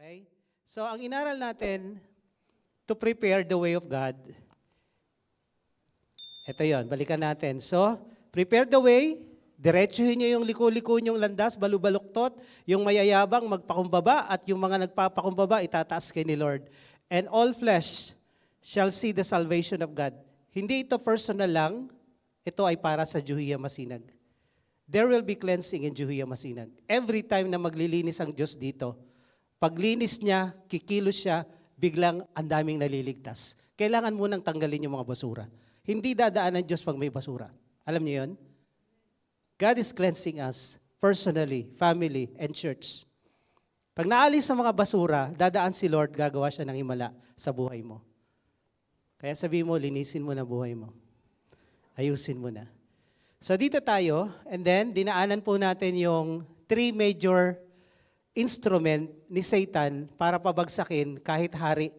Okay? So, ang inaral natin to prepare the way of God. Ito yon, balikan natin. So, prepare the way, diretsuhin nyo yung liko-liko nyong landas, balubaluktot, yung mayayabang magpakumbaba, at yung mga nagpapakumbaba, itataas kay ni Lord. And all flesh shall see the salvation of God. Hindi ito personal lang, ito ay para sa Juhia Masinag. There will be cleansing in Juhia Masinag. Every time na maglilinis ang Diyos dito, paglinis niya, kikilos siya, biglang ang daming naliligtas. Kailangan munang tanggalin yung mga basura. Hindi dadaan ng Diyos pag may basura. Alam niyo yun? God is cleansing us personally, family, and church. Pag naalis ang mga basura, dadaan si Lord, gagawa siya ng himala sa buhay mo. Kaya sabi mo, linisin mo na buhay mo. Ayusin mo na. So dito tayo, and then dinaanan po natin yung 3 major instrument ni Satan para pabagsakin kahit hari,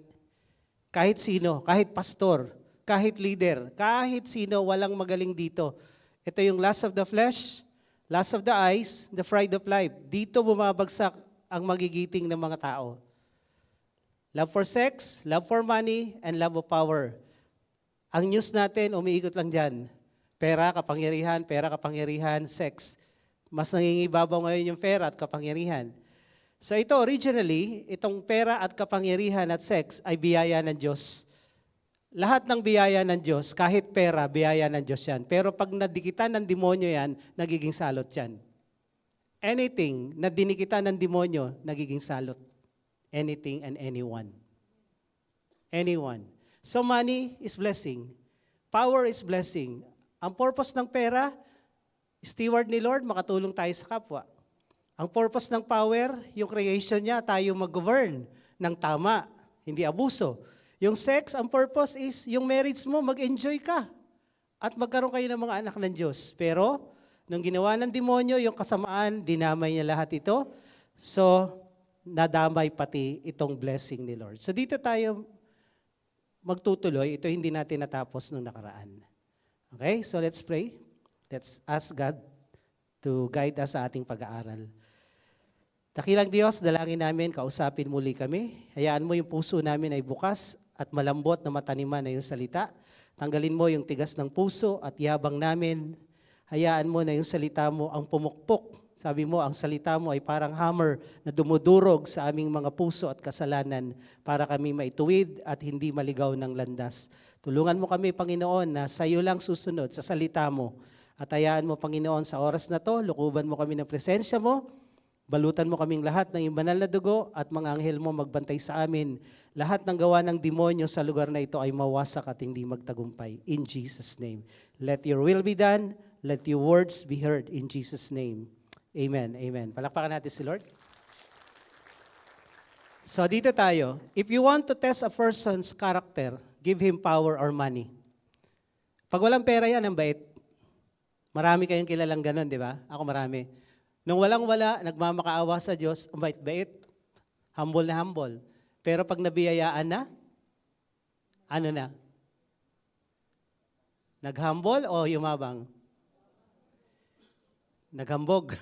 kahit sino, kahit pastor, kahit leader, kahit sino, walang magaling dito. Ito yung lust of the flesh, lust of the eyes, the pride of life. Dito bumabagsak ang magigiting ng mga tao. Love for sex, love for money, and love of power. Ang news natin, umiikot lang dyan. Pera, kapangyarihan, sex. Mas nangingibabaw ngayon yung pera at kapangyarihan. So ito originally, itong pera at kapangyarihan at sex ay biyaya ng Diyos. Lahat ng biyaya ng Diyos, kahit pera, biyaya ng Diyos yan. Pero pag nadikitan ng demonyo yan, nagiging salot yan. Anything na dinikitan ng demonyo, nagiging salot. Anything and anyone. Anyone. So money is blessing. Power is blessing. Ang purpose ng pera, steward ni Lord, makatulong tayo sa kapwa. Ang purpose ng power, yung creation niya, tayo mag-govern ng tama, hindi abuso. Yung sex, ang purpose is, yung marriage mo, mag-enjoy ka. At magkaroon kayo ng mga anak ng Diyos. Pero, nung ginawa ng demonyo, yung kasamaan, dinamay niya lahat ito. So, nadamay pati itong blessing ni Lord. So, dito tayo magtutuloy. Ito hindi natin natapos nung nakaraan. Okay? So, let's pray. Let's ask God to guide us sa ating pag-aaral. Dakilang Diyos, dalangin namin, kausapin muli kami. Hayaan mo yung puso namin ay bukas at malambot na mataniman na yung salita. Tanggalin mo yung tigas ng puso at yabang namin. Hayaan mo na yung salita mo ang pumukpok. Sabi mo, ang salita mo ay parang hammer na dumudurog sa aming mga puso at kasalanan para kami maituwid at hindi maligaw ng landas. Tulungan mo kami, Panginoon, na sa iyo lang susunod sa salita mo. At hayaan mo, Panginoon, sa oras na to, lukuban mo kami ng presensya mo. Balutan mo kaming lahat ng iyong banal na dugo at mga anghel mo magbantay sa amin. Lahat ng gawa ng demonyo sa lugar na ito ay mawasak at hindi magtagumpay. In Jesus' name. Let your will be done. Let your words be heard. In Jesus' name. Amen. Amen. Palakpakan natin si Lord. So dito tayo. If you want to test a person's character, give him power or money. Pag walang pera yan, ang bait. Marami kayong kilalang ganun, di ba? Ako marami. Nung walang-wala, nagmamakaawa sa Diyos, ang bait-bait, humble na humble. Pero pag nabiyayaan na, ano na? Naghumble o yumabang? Naghambog.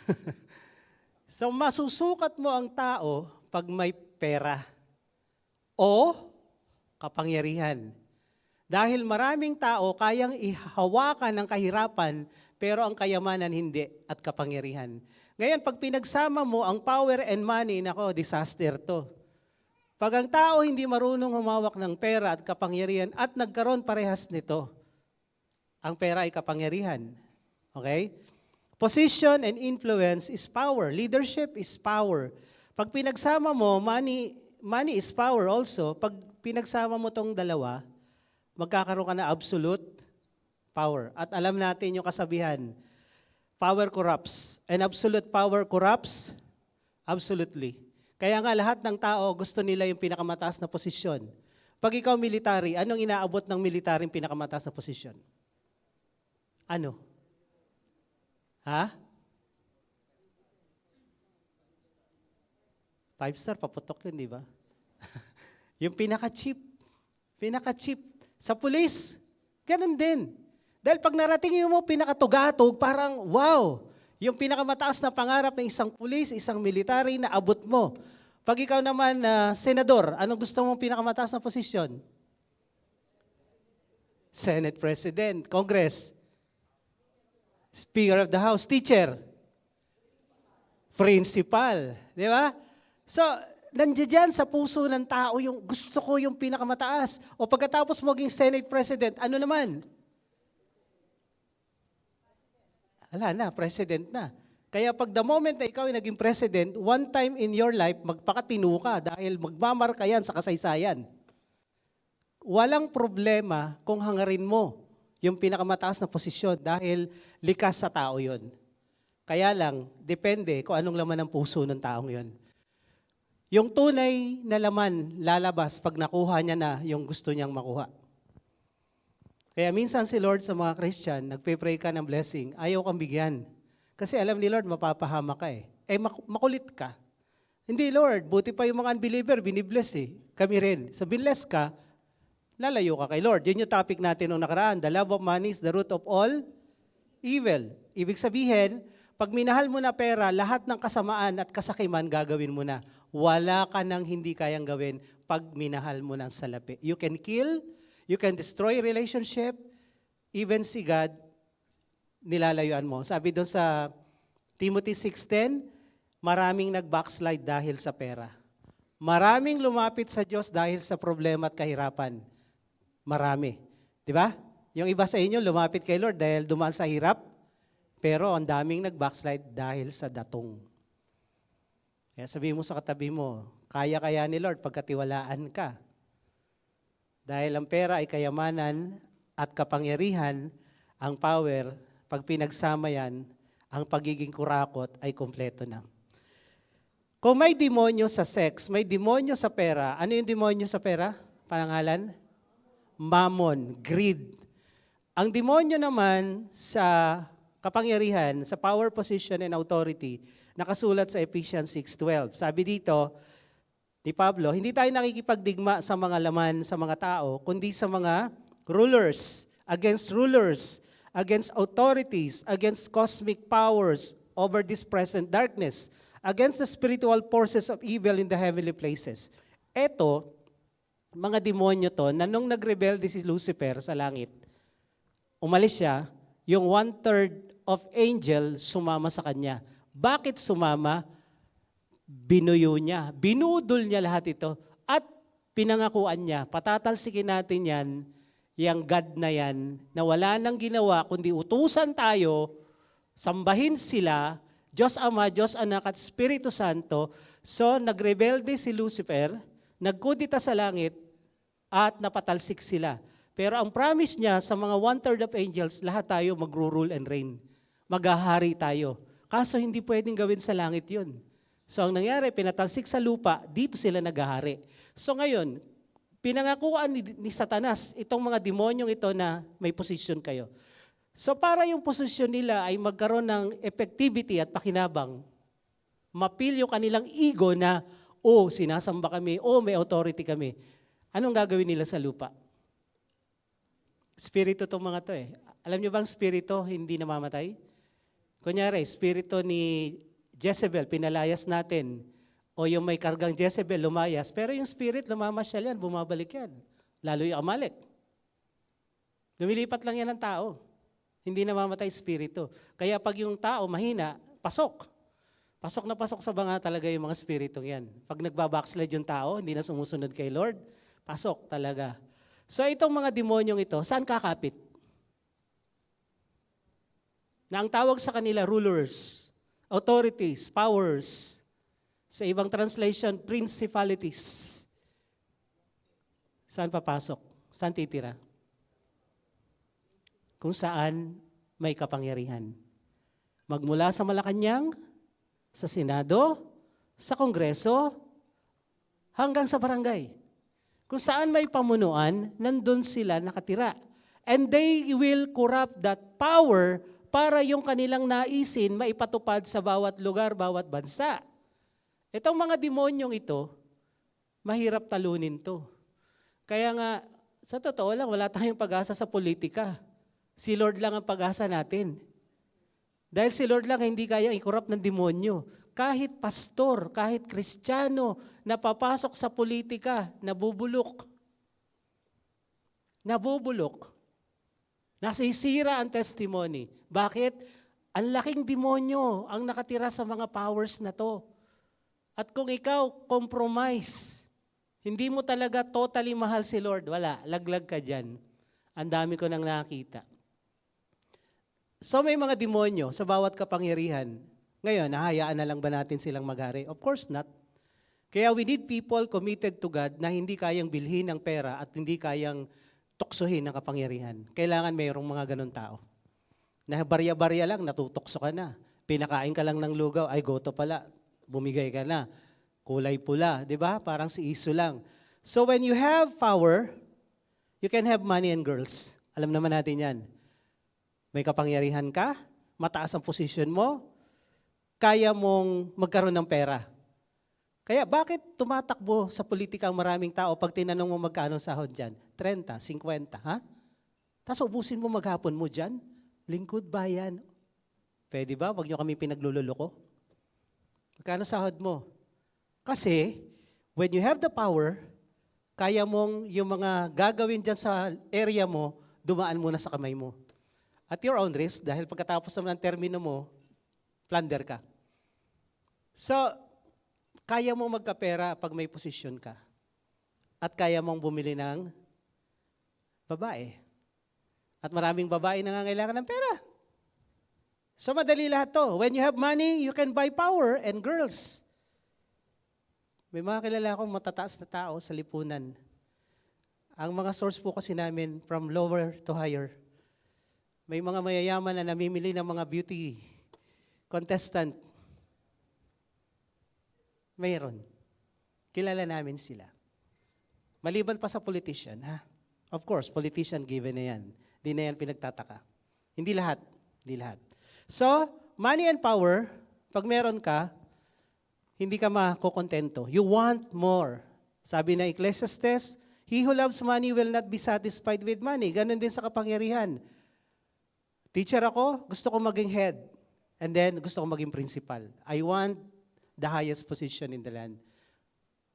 So masusukat mo ang tao pag may pera o kapangyarihan. Dahil maraming tao kayang ihawakan ng kahirapan, pero ang kayamanan hindi at kapangyarihan. Ngayon, pag pinagsama mo ang power and money, nako, disaster to. Pag ang tao hindi marunong humawak ng pera at kapangyarihan at nagkaroon parehas nito, ang pera ay kapangyarihan. Okay? Position and influence is power. Leadership is power. Pag pinagsama mo, money is power also. Pag pinagsama mo tong dalawa, magkakaroon ka na absolute power. At alam natin yung kasabihan, power corrupts. And absolute power corrupts absolutely. Kaya nga lahat ng tao gusto nila yung pinakamataas na posisyon. Pag ikaw military, anong inaabot ng military yung pinakamataas na posisyon? Ano? Ha? 5-star, paputok yun, di ba? Yung pinaka-cheap. Pinaka-cheap. Sa pulis, ganun din. Dahil pag narating mo pinakatugatog, parang wow, yung pinakamataas na pangarap ng isang pulis, isang military na abot mo. Pag ikaw naman, senador, anong gusto mong pinakamataas na posisyon? Senate President, Congress, Speaker of the House, teacher, principal. Di ba? So, nandiyan sa puso ng tao yung gusto ko yung pinakamataas. O pagkatapos maging Senate President, ano naman? Wala na, President na. Kaya pag the moment na ikaw ay naging President, one time in your life, magpakatino ka dahil magmamarka yan sa kasaysayan. Walang problema kung hangarin mo yung pinakamataas na posisyon dahil likas sa tao yun. Kaya lang, depende kung anong laman ng puso ng taong yun. Yung tunay na laman lalabas pag nakuha niya na yung gusto niyang makuha. Kaya minsan si Lord sa mga Christian, nagpe-pray ka ng blessing, ayaw kang bigyan. Kasi alam ni Lord, mapapahama ka eh. Makulit ka. Hindi Lord, buti pa yung mga unbeliever, binibless eh. Kami rin. So binless ka, lalayo ka kay Lord. Yun yung topic natin nung nakaraan. The love of money is the root of all evil. Ibig sabihin, pag minahal mo na pera, lahat ng kasamaan at kasakiman gagawin mo na. Wala ka nang hindi kayang gawin pag minahal mo ng salapi. You can kill, you can destroy relationship, even si God, nilalayuan mo. Sabi doon sa Timothy 6:10, maraming nag-backslide dahil sa pera. Maraming lumapit sa Diyos dahil sa problema at kahirapan. Marami. Di ba? Yung iba sa inyo, lumapit kay Lord dahil dumaan sa hirap, pero ang daming nag-backslide dahil sa datong. Kaya sabihin mo sa katabi mo, kaya-kaya ni Lord pagkatiwalaan ka. Dahil ang pera ay kayamanan at kapangyarihan, ang power, pag pinagsama yan, ang pagiging kurakot ay kompleto na. Kung may demonyo sa sex, may demonyo sa pera, ano yung demonyo sa pera? Panangalan? Mammon, greed. Ang demonyo naman sa kapangyarihan, sa power, position, and authority, nakasulat sa Ephesians 6:12. Sabi dito ni Pablo, hindi tayo nakikipagdigma sa mga laman, sa mga tao, kundi sa mga rulers, against authorities, against cosmic powers over this present darkness, against the spiritual forces of evil in the heavenly places. Eto, mga demonyo to, na nung nagrebelde si Lucifer sa langit, umalis siya, yung 1/3 of angel sumama sa kanya. Bakit sumama? Binuyo niya, binudol niya lahat ito, at pinangakuan niya, patatalsikin natin yan, yung God na yan, na wala nang ginawa, kundi utusan tayo, sambahin sila, Diyos Ama, Diyos Anak at Espiritu Santo. So nagrebelde si Lucifer, nagkudita sa langit, at napatalsik sila. Pero ang promise niya sa mga 1/3 of angels, lahat tayo magro-rule and reign. Maghahari tayo. Kaso hindi pwedeng gawin sa langit yun. So ang nangyari, pinatalsik sa lupa, dito sila naghahari. So ngayon, pinangakuan ni Satanas itong mga demonyong ito na may posisyon kayo. So para yung posisyon nila ay magkaroon ng effectivity at pakinabang, mapil yung kanilang ego na, sinasamba kami, may authority kami. Anong gagawin nila sa lupa? Spirito itong mga to eh. Alam niyo bang spirito hindi namamatay? Kunyari, spirito ni Jezebel, pinalayas natin. O yung may kargang Jezebel, lumayas. Pero yung spirit, lumamasyal yan, bumabalik yan. Lalo yung Amalek. Lumilipat lang yan ng tao. Hindi namamatay spirito. Kaya pag yung tao mahina, pasok. Pasok na pasok sa banga talaga yung mga spiritong yan. Pag nagbabackslide yung tao, hindi na sumusunod kay Lord, pasok talaga. So itong mga demonyong ito, saan kakapit? Na ang tawag sa kanila, rulers, authorities, powers. Sa ibang translation, principalities. Saan papasok? Saan titira? Kung saan may kapangyarihan. Magmula sa Malacanang, sa Senado, sa Kongreso, hanggang sa barangay. Kung saan may pamunuan, nandun sila nakatira. And they will corrupt that power para yung kanilang naisin maipatupad sa bawat lugar, bawat bansa. Itong mga demonyong ito, mahirap talunin to. Kaya nga, sa totoo lang, wala tayong pag-asa sa politika. Si Lord lang ang pag-asa natin. Dahil si Lord lang hindi kaya i-corrupt ng demonyo. kahit pastor, kahit Kristiyano na papasok sa politika, nabubulok. Nabubulok. Nasisira ang testimony. Bakit? Ang laking demonyo ang nakatira sa mga powers na to. At kung ikaw compromise, hindi mo talaga totally mahal si Lord, wala, laglag ka dyan. Ang dami ko nang nakita. So may mga demonyo sa bawat kapangyarihan. Ngayon, nahayaan na lang ba natin silang maghari? Of course not. Kaya we need people committed to God na hindi kayang bilhin ng pera at hindi kayang tuksohin ng kapangyarihan. Kailangan mayroong mga ganun tao. Na barya-barya lang, natutokso ka na. Pinakain ka lang ng lugaw, ay goto pala, bumigay ka na. Kulay pula, di ba? Parang si Iso lang. So when you have power, you can have money and girls. Alam naman natin yan. May kapangyarihan ka, mataas ang posisyon mo, kaya mong magkaroon ng pera. Kaya bakit tumatakbo sa politika ang maraming tao pag tinanong mo magkano sahod dyan? 30, 50, ha? Tapos ubusin mo maghapon mo dyan? Lingkod bayan. Pwede ba? Huwag nyo kami pinaglululoko. Magkano sahod mo? Kasi, when you have the power, kaya mong yung mga gagawin dyan sa area mo, dumaan muna sa kamay mo. At your own risk, dahil pagkatapos naman ng termino mo, plunder ka. So, kaya mong magkapera pag may posisyon ka. At kaya mong bumili ng babae. At maraming babae nangangailangan ng pera. So madali lahat to. When you have money, you can buy power and girls. May mga kilala akong matataas na tao sa lipunan. Ang mga source po kasi namin from lower to higher. May mga mayayaman na namimili ng mga beauty contestant. Mayroon. Kilala namin sila. Maliban pa sa politician, ha? Of course, politician given na yan. Hindi na yan pinagtataka. Hindi lahat. Hindi lahat. So, money and power, pag meron ka, hindi ka makukontento. You want more. Sabi na Ecclesiastes, he who loves money will not be satisfied with money. Ganon din sa kapangyarihan. Teacher ako, gusto ko maging head. And then, gusto ko maging principal. I want the highest position in the land.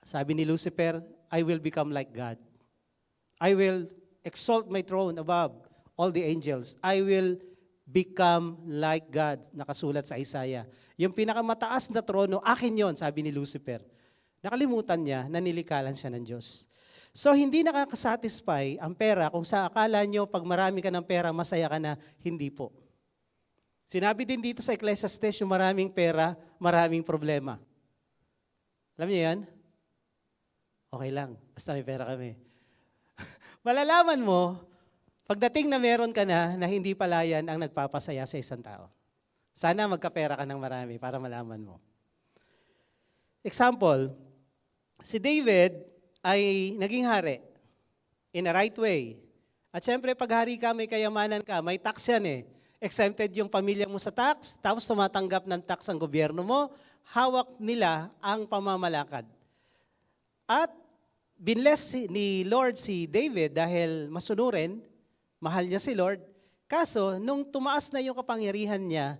Sabi ni Lucifer, I will become like God. I will exalt my throne above all the angels. I will become like God. Nakasulat sa Isaiah. Yung pinakamataas na trono, akin yon, sabi ni Lucifer. Nakalimutan niya na nilikalan siya ng Diyos. So, hindi nakakasatisfy ang pera kung sa akala nyo, pag marami ka ng pera, masaya ka na. Hindi po. Sinabi din dito sa Ecclesiastes, yung maraming pera, maraming problema. Alam niyo yan? Okay lang, basta may pera kami. Malalaman mo, pagdating na meron ka na hindi pala yan ang nagpapasaya sa isang tao. Sana magkapera ka ng marami para malaman mo. Example, si David ay naging hari in a right way. At siyempre, pag hari ka, may kayamanan ka, may tax yan eh. Exempted yung pamilya mo sa tax, tapos tumatanggap ng tax ang gobyerno mo, hawak nila ang pamamalakad. At binless ni Lord si David dahil masunurin, mahal niya si Lord. Kaso, nung tumaas na yung kapangyarihan niya,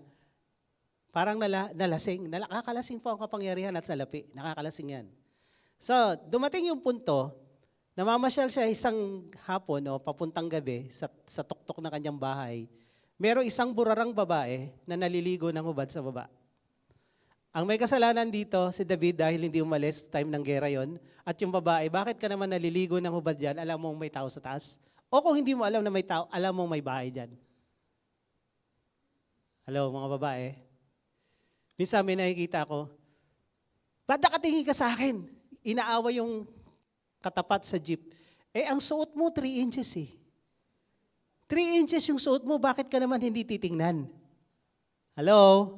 parang nalasing. Nakakalasing po ang kapangyarihan at salapi. Nakakalasing yan. So, dumating yung punto, namamasyal siya isang hapon o papuntang gabi sa tuktok ng kanyang bahay. Merong isang burarang babae na naliligo ng hubad sa baba. Ang may kasalanan dito, si David dahil hindi umalis, time ng gera yon. At yung babae, bakit ka naman naliligo ng hubad dyan? Alam mong may tao sa taas? O kung hindi mo alam na may tao, alam mong may bahay dyan. Hello, mga babae. Minsan may nakikita ko, ba't nakatingin ka sa akin? Inaaway yung katapat sa jeep. Eh, ang suot mo, 3 inches eh. 3 inches yung suot mo, bakit ka naman hindi titingnan? Hello?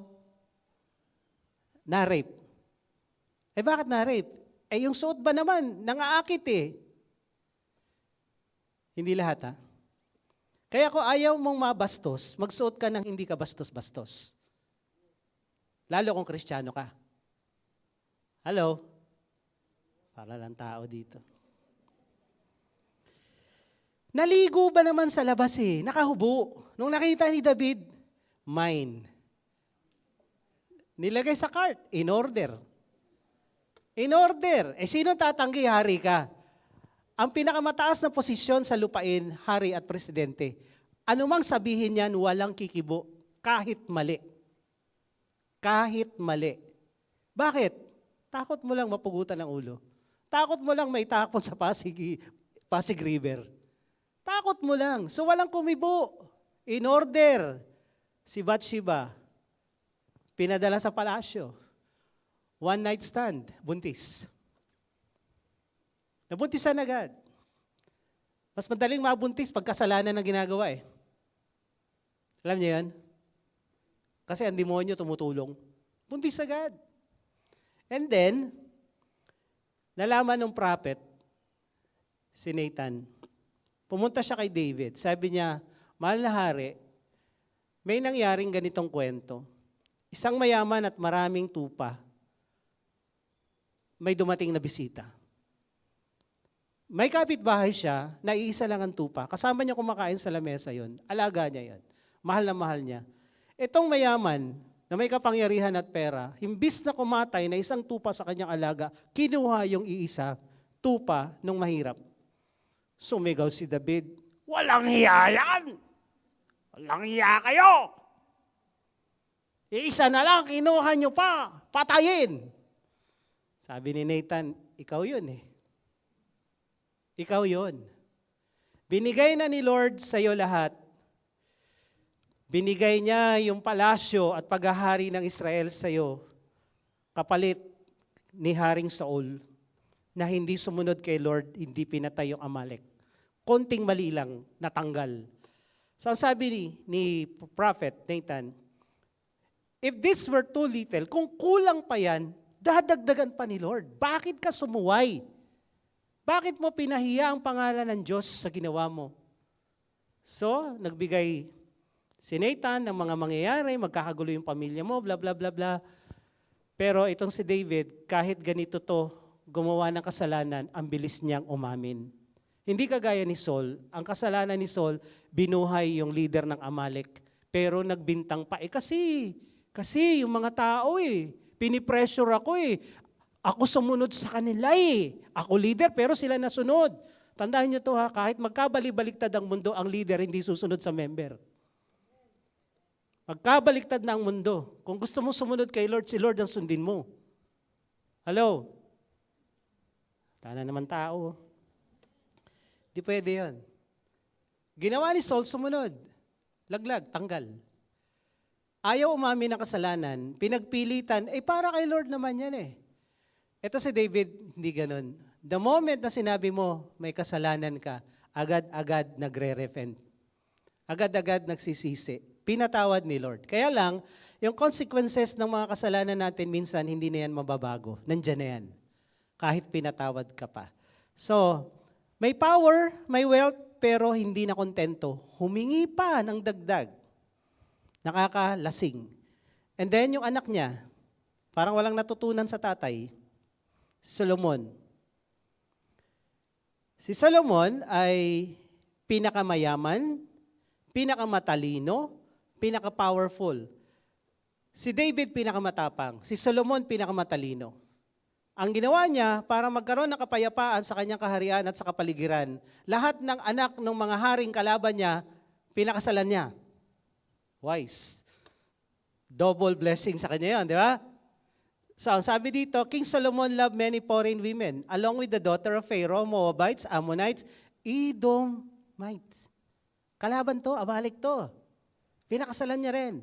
Na-rape. Eh, bakit na-rape? Eh, yung suot ba naman? Nangaakit eh. Hindi lahat ha. Kaya kung ayaw mong mabastos, magsuot ka ng hindi ka bastos-bastos. Lalo kung Kristiyano ka. Hello? Para lang tao dito. Naligo ba naman sa labas eh? Nakahubo. Nung nakita ni David, mine. Nilagay sa cart. In order. In order. Sino tatanggi? Hari ka. Ang pinakamataas na posisyon sa lupain, hari at presidente. Anumang sabihin niyan, walang kikibo. Kahit mali. Kahit mali. Bakit? Takot mo lang mapugutan ng ulo. Takot mo lang may takot sa Pasig River. Takot mo lang. So walang kumibo. In order. Si Bathsheba, pinadala sa palasyo. One night stand, buntis. Nabuntisan agad. Mas madaling mabuntis pag kasalanan ng ginagawa eh. Alam niyo yan? Kasi ang demonyo tumutulong. Buntis agad. And then, nalaman ng prophet, si Nathan, pumunta siya kay David. Sabi niya, mahal na hari, may nangyaring ganitong kwento. Isang mayaman at maraming tupa, may dumating na bisita. May kapitbahay siya, na iisa lang ang tupa. Kasama niya kumakain sa lamesa yon. Alaga niya yon. Mahal na mahal niya. Itong mayaman, na may kapangyarihan at pera, imbis na kumatay na isang tupa sa kanyang alaga, kinuha yung iisa, tupa, nung mahirap. Sumigaw si David, walang hiya yan! Walang hiya kayo! Iisa na lang, kinuha nyo pa, patayin! Sabi ni Nathan, ikaw yun eh. Ikaw yun. Binigay na ni Lord sa iyo lahat. Binigay niya yung palasyo at paghahari ng Israel sa iyo, kapalit ni Haring Saul, na hindi sumunod kay Lord, hindi pinatay yung Amalek. Konting mali lang, natanggal. So ang sabi ni Prophet Nathan, if this were too little, kung kulang pa yan, dadagdagan pa ni Lord. Bakit ka sumuway? Bakit mo pinahiya ang pangalan ng Diyos sa ginawa mo? So, nagbigay si Nathan ng mga mangyayari, magkakagulo yung pamilya mo, bla bla bla bla. Pero itong si David, kahit ganito to, gumawa ng kasalanan, ang bilis niyang umamin. Hindi kagaya ni Saul. Ang kasalanan ni Saul, binuhay yung leader ng Amalek. Pero nagbintang pa, kasi yung mga tao pinipressure ako Ako sumunod sa kanila Ako leader, pero sila nasunod. Tandaan niyo to kahit magkabali-baliktad ang mundo, ang leader hindi susunod sa member. Magkabaliktad na ang mundo. Kung gusto mo sumunod kay Lord, si Lord ang sundin mo. Hello? Tana naman tao. Di pwede yan. Ginawa ni Saul, sumunod. Laglag, tanggal. Ayaw umamin ng kasalanan, pinagpilitan, para kay Lord naman yan Ito si David, hindi ganun. The moment na sinabi mo, may kasalanan ka, agad-agad nagre-repent. Agad-agad nagsisisi. Pinatawad ni Lord. Kaya lang, yung consequences ng mga kasalanan natin, minsan hindi na yan mababago. Nandyan na yan. Kahit pinatawad ka pa. So, may power, may wealth, pero hindi na kontento. Humingi pa ng dagdag. Nakakalasing. And then yung anak niya, parang walang natutunan sa tatay, Solomon. Si Solomon ay pinakamayaman, pinakamatalino, pinaka-powerful. Si David pinakamatapang, si Solomon pinakamatalino. Ang ginawa niya para magkaroon ng kapayapaan sa kanyang kaharian at sa kapaligiran, lahat ng anak ng mga haring kalaban niya, pinakasalan niya. Wise. Double blessing sa kanya yan, di ba? So, ang sabi dito, King Solomon loved many foreign women, along with the daughter of Pharaoh, Moabites, Ammonites, Edomites. Kalaban to, Amalek to. Pinakasalan niya rin.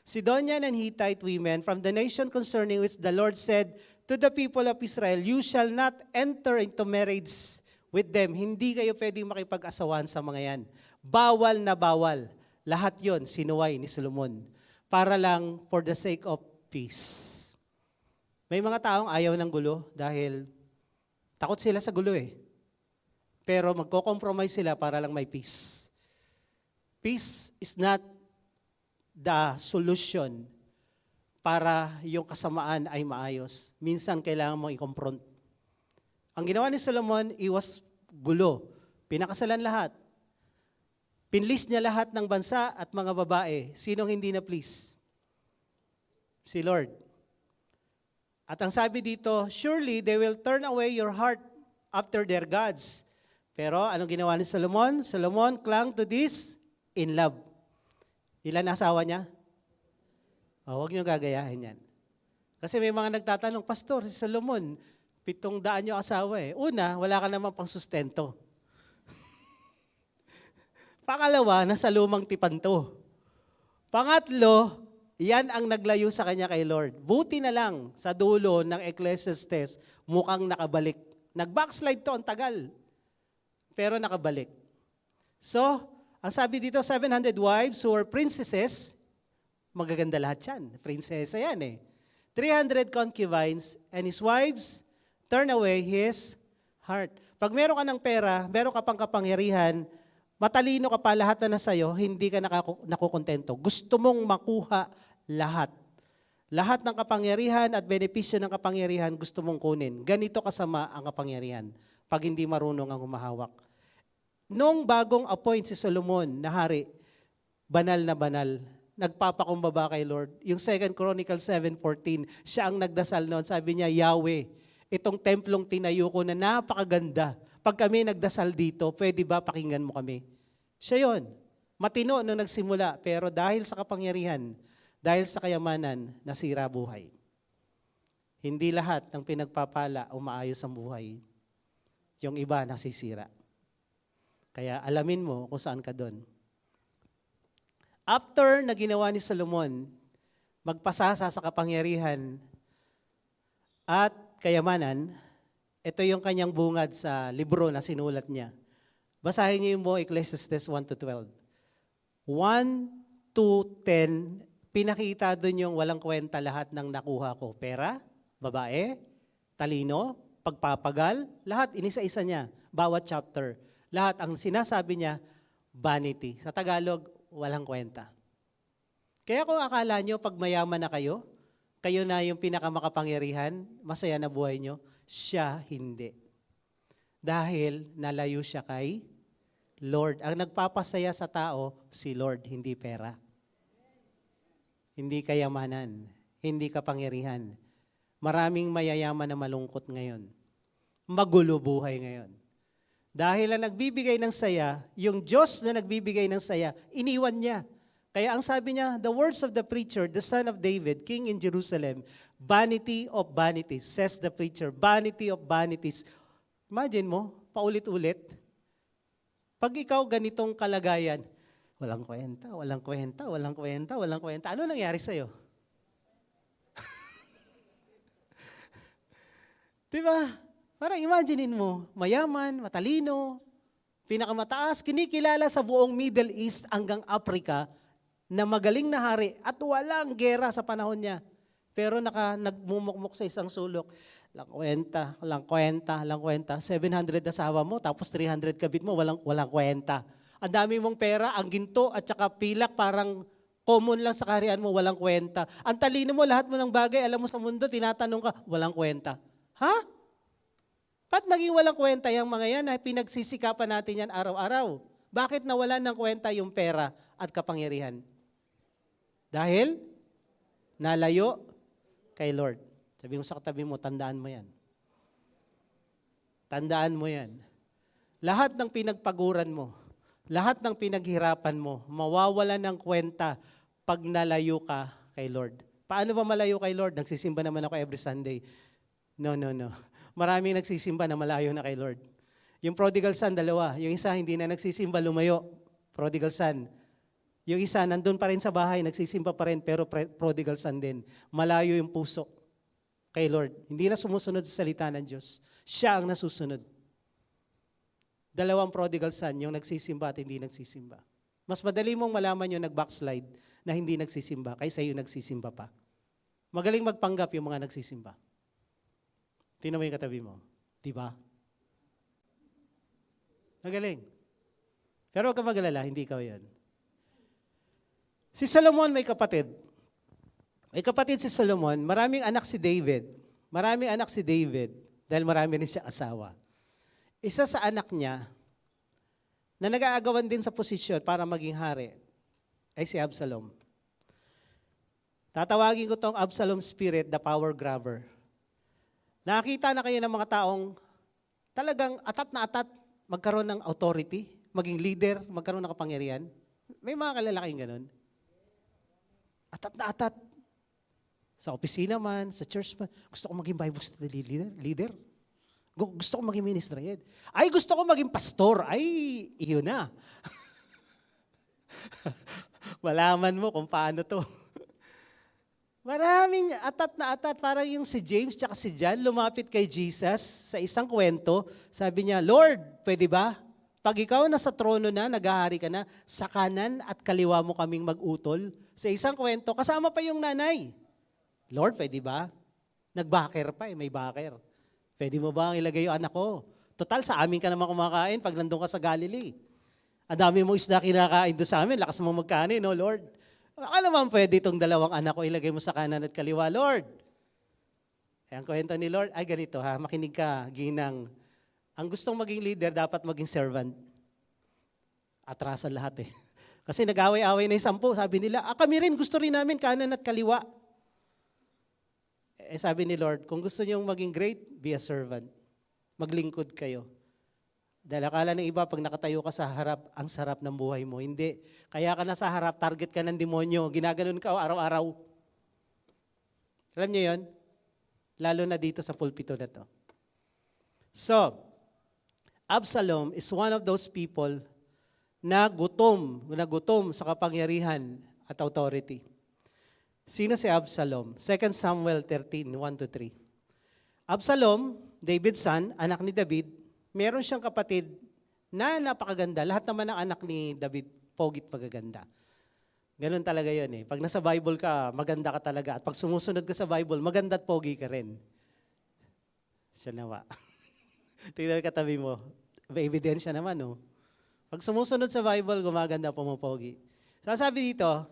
Sidonian and Hittite women from the nation concerning which the Lord said to the people of Israel, you shall not enter into marriage with them. Hindi kayo pwedeng makipag-asawan sa mga yan. Bawal na bawal. Lahat yon sinuway ni Solomon. Para lang for the sake of peace. May mga taong ayaw ng gulo dahil takot sila sa gulo Pero magko-compromise sila para lang may peace. Peace is not the solution para yung kasamaan ay maayos. Minsan kailangan mo i-confront. Ang ginawa ni Solomon, iwas gulo. Pinakasalan lahat. Pinlist niya lahat ng bansa at mga babae. Sinong hindi na please? Si Lord. At ang sabi dito, surely they will turn away your heart after their gods. Pero anong ginawa ni Solomon? Solomon clung to this in love. Ilan na asawa niya? Huwag niyo gagayahin yan. Kasi may mga nagtatanong, Pastor, si Solomon, 700 yung asawa eh. Una, wala ka naman pang sustento. Pangalawa, nasa lumang tipan to. Pangatlo, yan ang naglayo sa kanya kay Lord. Buti na lang sa dulo ng Ecclesiastes, mukhang nakabalik. Nag-backslide to ang tagal, pero nakabalik. So, ang sabi dito, 700 wives who were princesses, magaganda lahat yan. Prinsesa yan eh. 300 concubines, and his wives turn away his heart. Pag meron ka ng pera, meron ka pang kapangyarihan, matalino ka pa, lahat na sa'yo, hindi ka nakukontento. Gusto mong makuha lahat. Lahat ng kapangyarihan at benepisyo ng kapangyarihan gusto mong kunin. Ganito kasama ang kapangyarihan pag hindi marunong ang humahawak. Nung bagong appoint si Solomon na hari, banal na banal, nagpapakumbaba kay Lord. Yung 2 Chronicles 7:14, siya ang nagdasal noon. Sabi niya, Yahweh, itong templong tinayo ko na napakaganda. Pag kami nagdasal dito, pwede ba pakinggan mo kami? Siya yon. Matino nung nagsimula, pero dahil sa kapangyarihan, dahil sa kayamanan, nasira buhay. Hindi lahat ng pinagpapala o maayos ang buhay. Yung iba nasisira. Kaya alamin mo kung saan ka doon. After na ginawa ni Solomon, magpasasa sa kapangyarihan at kayamanan, ito yung kanyang bungad sa libro na sinulat niya. Basahin niyo yung buong Ecclesiastes 1-12. 1-10, pinakita doon yung walang kwenta lahat ng nakuha ko. Pera, babae, talino, pagpapagal, lahat inisa-isa niya, bawat chapter. Lahat ang sinasabi niya, vanity. Sa Tagalog, walang kwenta. Kaya kung akala nyo, pag mayaman na kayo, kayo na yung pinakamakapangyarihan, masaya na buhay nyo, siya hindi. Dahil nalayo siya kay Lord. Ang nagpapasaya sa tao, si Lord, hindi pera. Hindi kayamanan, hindi kapangyarihan. Maraming mayayaman na malungkot ngayon. Magulo buhay ngayon. Dahil ang nagbibigay ng saya, yung Diyos na nagbibigay ng saya, iniwan niya. Kaya ang sabi niya, the words of the preacher, the son of David, king in Jerusalem, vanity of vanities, says the preacher, vanity of vanities. Imagine mo, paulit-ulit. Pag ikaw ganitong kalagayan, walang kwenta, walang kwenta, walang kwenta, walang kwenta. Ano nangyari sa'yo? Diba? Parang imaginein mo, mayaman, matalino, pinakamataas, kinikilala sa buong Middle East hanggang Africa na magaling na hari at walang gera sa panahon niya. Pero nagmumukmuk sa isang sulok. Lang kwenta, lang kwenta, lang kwenta. 700 asawa mo, tapos 300 kabit mo, walang kwenta. Ang dami mong pera, ang ginto at saka pilak, parang common lang sa kaharian mo, walang kwenta. Ang talino mo, lahat mo ng bagay, alam mo sa mundo, tinatanong ka, walang kwenta. Ha? Ba't naging walang kwenta yung mga yan na pinagsisikapan natin yan araw-araw? Bakit nawalan ng kwenta yung pera at kapangyarihan? Dahil nalayo kay Lord. Sabi mo sa katabi mo, tandaan mo yan. Tandaan mo yan. Lahat ng pinagpaguran mo, lahat ng pinaghirapan mo, mawawalan ng kwenta pag nalayo ka kay Lord. Paano ba malayo kay Lord? Nagsisimba naman ako every Sunday. No. Maraming nagsisimba na malayo na kay Lord. Yung prodigal son, dalawa. Yung isa, hindi na nagsisimba, lumayo. Prodigal son. Yung isa, nandun pa rin sa bahay, nagsisimba pa rin, pero prodigal son din. Malayo yung puso kay Lord. Hindi na sumusunod sa salita ng Diyos. Siya ang nasusunod. Dalawang prodigal son, yung nagsisimba at hindi nagsisimba. Mas madali mong malaman yung nag-backslide na hindi nagsisimba kaysa yung nagsisimba pa. Magaling magpanggap yung mga nagsisimba. Tingnan mo yung katabi mo. Diba? Magaling. Pero huwag ka magalala, hindi ikaw yan. Si Solomon may kapatid. May kapatid si Solomon, maraming anak si David. Maraming anak si David dahil marami rin siya asawa. Isa sa anak niya na nag-aagawan din sa posisyon para maging hari ay si Absalom. Tatawagin ko tong Absalom spirit, the power grabber. Nakakita na kayo ng mga taong talagang atat na atat magkaroon ng authority, maging leader, magkaroon ng kapangyarihan? May mga kalalaking ganun. Atat na atat. Sa opisina man, sa church man, gusto ko maging Bible study leader. Gusto ko maging minister head. Ay, gusto ko maging pastor. Ay, iyon na. Malaman mo kung paano to. Maraming atat na atat. Parang yung si James tsaka si John lumapit kay Jesus sa isang kwento. Sabi niya, Lord, pwede ba? Pag ikaw nasa trono na, naghahari ka na, sa kanan at kaliwa mo kaming mag-utol. Sa isang kwento, kasama pa yung nanay. Lord, pwede ba? Nag-backer pa may backer. Pwede mo ba ilagay yung anak ko? Total, sa amin ka naman kumakain pag nandun ka sa Galilee. Ang dami mo isda kinakain doon sa amin, lakas mo magkanin, no, Lord? Baka naman pwede itong dalawang anak ko ilagay mo sa kanan at kaliwa, Lord. Ang kwento ni Lord, ay ganito ha, makinig ka, ginang. Ang gustong maging leader, dapat maging servant. Atrasan lahat eh. Kasi nag-away-away na yung 10, sabi nila, kami rin, gusto rin namin kanan at kaliwa. Sabi ni Lord, kung gusto niyong maging great, be a servant. Maglingkod kayo. Dahil akala ng iba, pag nakatayo ka sa harap, ang sarap ng buhay mo. Hindi. Kaya ka na sa harap, target ka ng demonyo. Ginaganon ka araw-araw. Alam niyo yon? Lalo na dito sa pulpito na to. So, Absalom is one of those people na gutom sa kapangyarihan at authority. Sino si Absalom? 2 Samuel 13, 1-3. Absalom, David's son, anak ni David, meron siyang kapatid na napakaganda. Lahat naman ng anak ni David, pogit magaganda. Ganun talaga yun eh. Pag nasa Bible ka, maganda ka talaga. At pag sumusunod ka sa Bible, maganda at pogi ka rin. Siya nawa. Tingnan ka tabi mo. May ebidensya naman, no? Pag sumusunod sa Bible, gumaganda, pumapogi. Sasabi dito,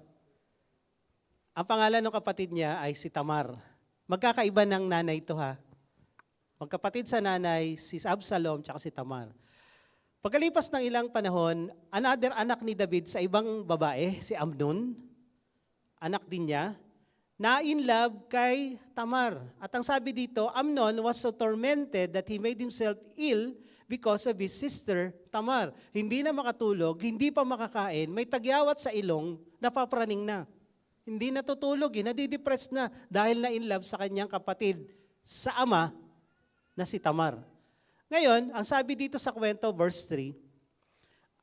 ang pangalan ng kapatid niya ay si Tamar. Magkakaiba ng nanay ito ha. Magkapatid sa nanay, si Absalom at si Tamar. Pagkalipas ng ilang panahon, another anak ni David sa ibang babae, si Amnon, anak din niya, na-in love kay Tamar. At ang sabi dito, Amnon was so tormented that he made himself ill because of his sister Tamar. Hindi na makatulog, hindi pa makakain, may tagyawat sa ilong, napapraning na. Hindi natutulog, nadidepress na dahil na in love sa kanyang kapatid sa ama na si Tamar. Ngayon, ang sabi dito sa kwento, verse 3,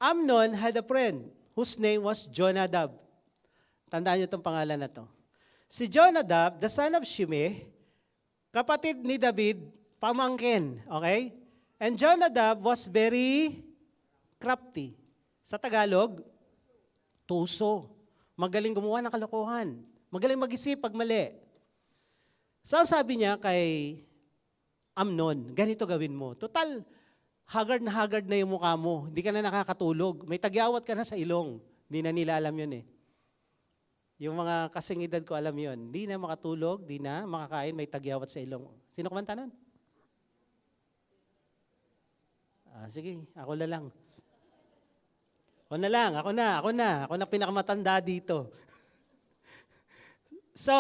Amnon had a friend whose name was Jonadab. Tandaan niyo itong pangalan na to. Si Jonadab, the son of Shimei, kapatid ni David, pamangkin. Okay? And Jonadab was very crafty. Sa Tagalog, tuso. Magaling gumawa ng kalokohan. Magaling mag-isip pag mali. So sabi niya kay Amnon, ganito gawin mo. Total, haggard na yung mukha mo. Hindi ka na nakakatulog. May tagyawat ka na sa ilong. Hindi na nila alam yun eh. Yung mga kasing edad ko alam yun. Hindi na makatulog, hindi na makakain, may tagyawat sa ilong. Sino kumanta nun? Sige, ako na lang. Ako na pinakamatanda dito. So,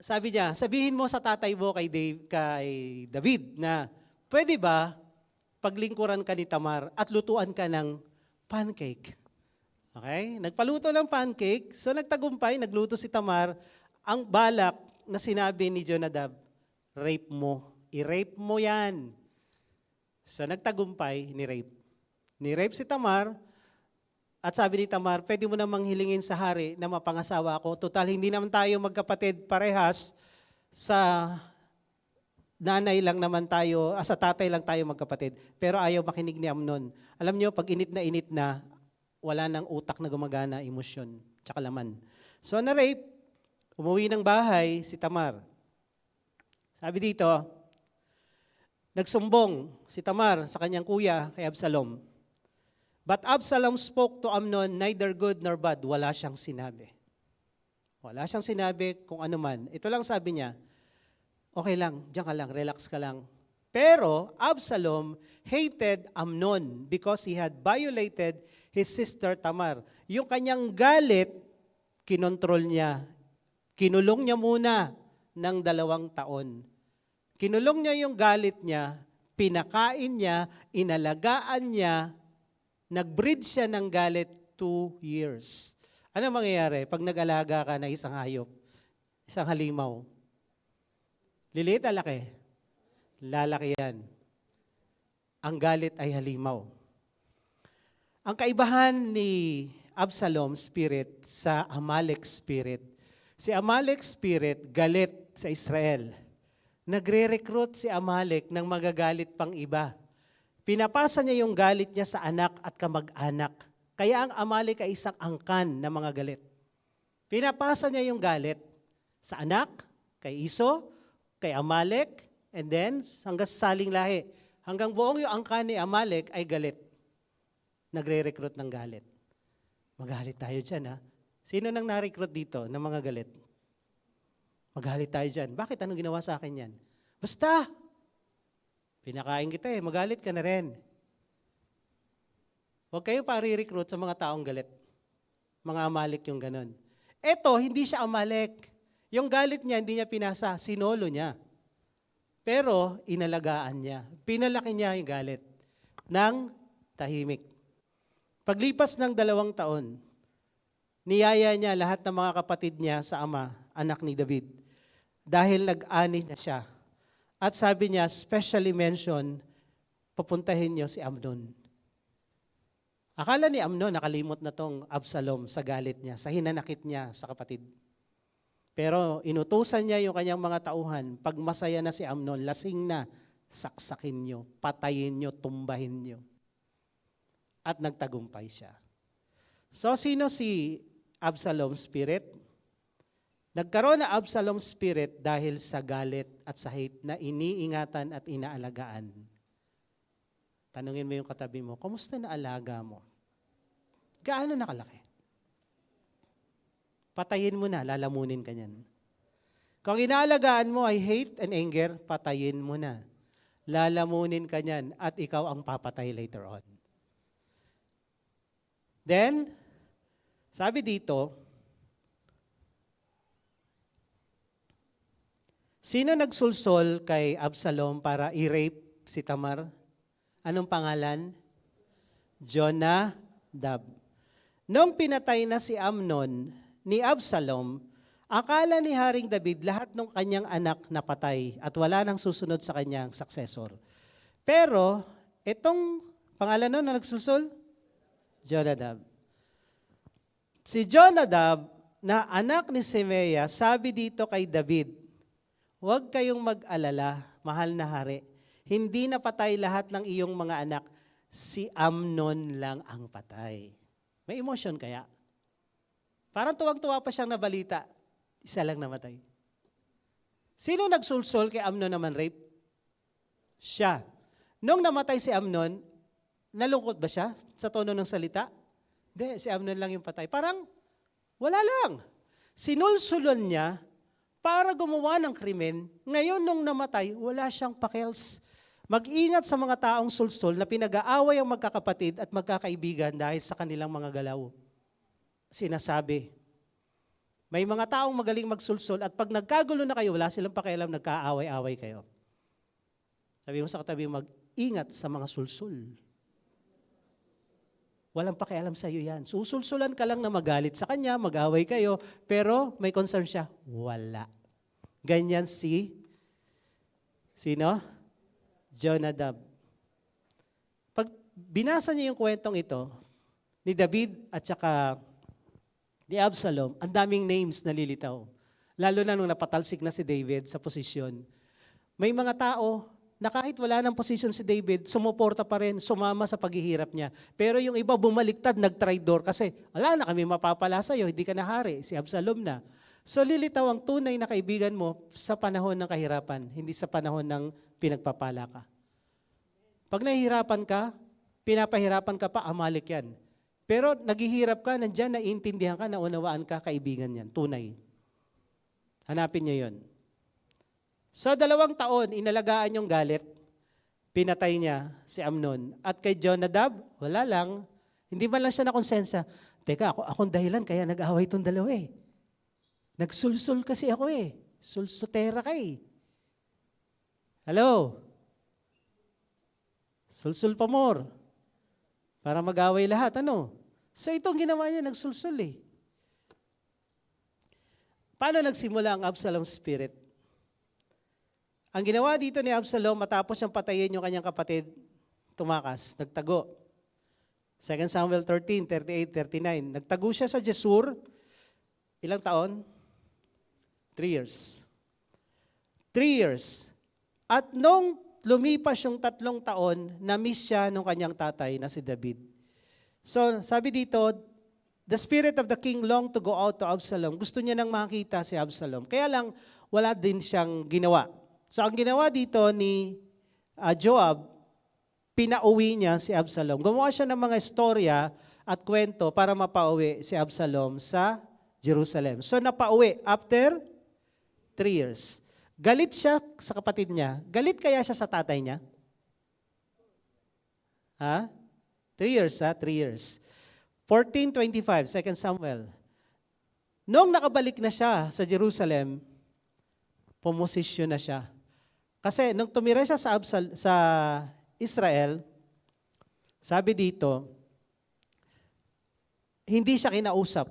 sabi niya, sabihin mo sa tatay mo kay David na, pwede ba paglingkuran ka ni Tamar at lutuan ka ng pancake? Okay? Nagpaluto ng pancake, so nagtagumpay, nagluto si Tamar. Ang balak na sinabi ni Jonadab, rape mo. I-rape mo yan. So nagtagumpay, ni-rape si Tamar. At sabi ni Tamar, pwede mo namang hilingin sa hari na mapangasawa ako. Total, hindi naman tayo magkapatid parehas. Sa nanay lang naman tayo, sa tatay lang tayo magkapatid. Pero ayaw makinig ni Amnon. Alam niyo, pag init na, wala nang utak na gumagana, emosyon, tsaka laman. So na-rape, umuwi ng bahay si Tamar. Sabi dito, nagsumbong si Tamar sa kanyang kuya kay Absalom. But Absalom spoke to Amnon, neither good nor bad. Wala siyang sinabi. Wala siyang sinabi kung ano man. Ito lang sabi niya, okay lang, diyan ka lang, relax ka lang. Pero Absalom hated Amnon because he had violated his sister Tamar. Yung kanyang galit, kinontrol niya. Kinulong niya muna ng 2 taon. Kinulong niya yung galit niya, pinakain niya, inalagaan niya, nag-breed siya ng galit 2 years. Ano mangyayari pag nag-alaga ka ng isang hayop, isang halimaw? Liliit, lalaki? Lalaki yan. Ang galit ay halimaw. Ang kaibahan ni Absalom spirit sa Amalek spirit, si Amalek spirit galit sa Israel. Nagre-recruit si Amalek ng magagalit pang iba. Pinapasa niya yung galit niya sa anak at kamag-anak. Kaya ang Amalek ay isang angkan na mga galit. Pinapasa niya yung galit sa anak, kay Iso, kay Amalek, and then hanggang sa saling lahi. Hanggang buong yung angkan ni Amalek ay galit. Nagre-recruit ng galit. Magalit tayo dyan, ha? Sino nang na-recruit dito ng mga galit? Magalit tayo dyan. Bakit? Anong ginawa sa akin yan? Basta! Pinakain kita magalit ka na rin. Huwag kayong pari-recruit sa mga taong galit. Mga Amalek yung ganun. Eto, hindi siya Amalek. Yung galit niya, hindi niya pinasa, sinolo niya. Pero, inalagaan niya. Pinalaki niya yung galit ng tahimik. Paglipas ng 2 taon, niyaya niya lahat ng mga kapatid niya sa ama, anak ni David. Dahil nag-ani na siya. At sabi niya, specially mention, papuntahin niyo si Amnon. Akala ni Amnon, nakalimot na tong Absalom sa galit niya, sa hinanakit niya sa kapatid. Pero inutusan niya yung kanyang mga tauhan, pag masaya na si Amnon, lasing na, saksakin niyo, patayin niyo, tumbahin niyo. At nagtagumpay siya. So, sino si Absalom spirit? Nagkaroon na Absalom spirit dahil sa galit at sa hate na iniingatan at inaalagaan. Tanungin mo yung katabi mo, kumusta na alaga mo? Gaano nakalaki? Patayin mo na, lalamunin ka niyan. Kung inaalagaan mo ay hate and anger, patayin mo na. Lalamunin ka niyan at ikaw ang papatay later on. Then, sabi dito, sino nagsulsol kay Absalom para i-rape si Tamar? Anong pangalan? Jonadab. Nung pinatay na si Amnon ni Absalom, akala ni Haring David lahat ng kanyang anak napatay at wala nang susunod sa kanyang successor. Pero, itong pangalan nun na nagsulsol? Jonadab. Si Jonadab na anak ni Simea, sabi dito kay David, huwag kayong mag-alala, mahal na hari. Hindi napatay lahat ng iyong mga anak, si Amnon lang ang patay. May emotion kaya? Parang tuwag-tuwa pa siyang nabalita, isa lang namatay. Sino nagsulsol kay Amnon naman rape? Siya. Nung namatay si Amnon, nalungkot ba siya sa tono ng salita? Hindi, si Amnon lang yung patay. Parang wala lang. Sinulsulan niya para gumawa ng krimen. Ngayon nung namatay, wala siyang pakels. Mag-ingat sa mga taong sulsul na pinag-aaway ang magkakapatid at magkakaibigan dahil sa kanilang mga galaw. Sinasabi, may mga taong magaling magsulsul at pag nagkagulo na kayo, wala silang pakialam, nagkaaway-away kayo. Sabi mo sa katabi, mag-ingat sa mga sulsul. Walang pakialam sa iyo yan. Susulsulan ka lang na magalit sa kanya, mag-away kayo, pero may concern siya. Wala. Ganyan sino? Jonadab. Pag binasa niya yung kwentong ito, ni David at saka ni Absalom, ang daming names na lilitaw. Lalo na nung napatalsik na si David sa posisyon. May mga tao na kahit wala ng posisyon si David, sumuporta pa rin, sumama sa paghihirap niya. Pero yung iba bumaliktad, nag-traidor kasi, wala na kami mapapala sa'yo, hindi ka na hari, si Absalom na. So lilitaw ang tunay na kaibigan mo sa panahon ng kahirapan, hindi sa panahon ng pinagpapala ka. Pag nahihirapan ka, pinapahirapan ka pa, Amalek yan. Pero naghihirap ka, nandyan, naiintindihan ka, naunawaan ka, kaibigan yan, tunay. Hanapin niyo yon. So 2 taon, inalagaan yung galit, pinatay niya si Amnon. At kay Jonadab, wala lang, hindi man lang siya nakonsensya. Teka, akong dahilan, kaya nag-away itong dalawa eh. Nagsulsul kasi ako eh. Sulsutera ka eh. Hello? Sulsul pa more. Para mag-away lahat, ano? So itong ginawa niya, nagsulsul eh. Paano nagsimula ang Absalom spirit? Ang ginawa dito ni Absalom, matapos niyang patayin yung kanyang kapatid, tumakas, nagtago. 2 Samuel 13, 38, 39. Nagtago siya sa Jesur. Ilang taon? 3 years. 3 years. At nung lumipas yung 3 taon, na-miss siya nung kanyang tatay na si David. So, sabi dito, the spirit of the king longed to go out to Absalom. Gusto niya nang makita si Absalom. Kaya lang, wala din siyang ginawa. So, ang ginawa dito ni Joab, pinauwi niya si Absalom. Gumawa siya ng mga istorya at kwento para mapauwi si Absalom sa Jerusalem. So, napauwi after 3 years. Galit siya sa kapatid niya. Galit kaya siya sa tatay niya? 3 years, 3 years. 14:25, 2 Samuel. Noong nakabalik na siya sa Jerusalem, pumosisyon na siya. Kasi nung tumira siya sa Israel, sabi dito, hindi siya kinausap.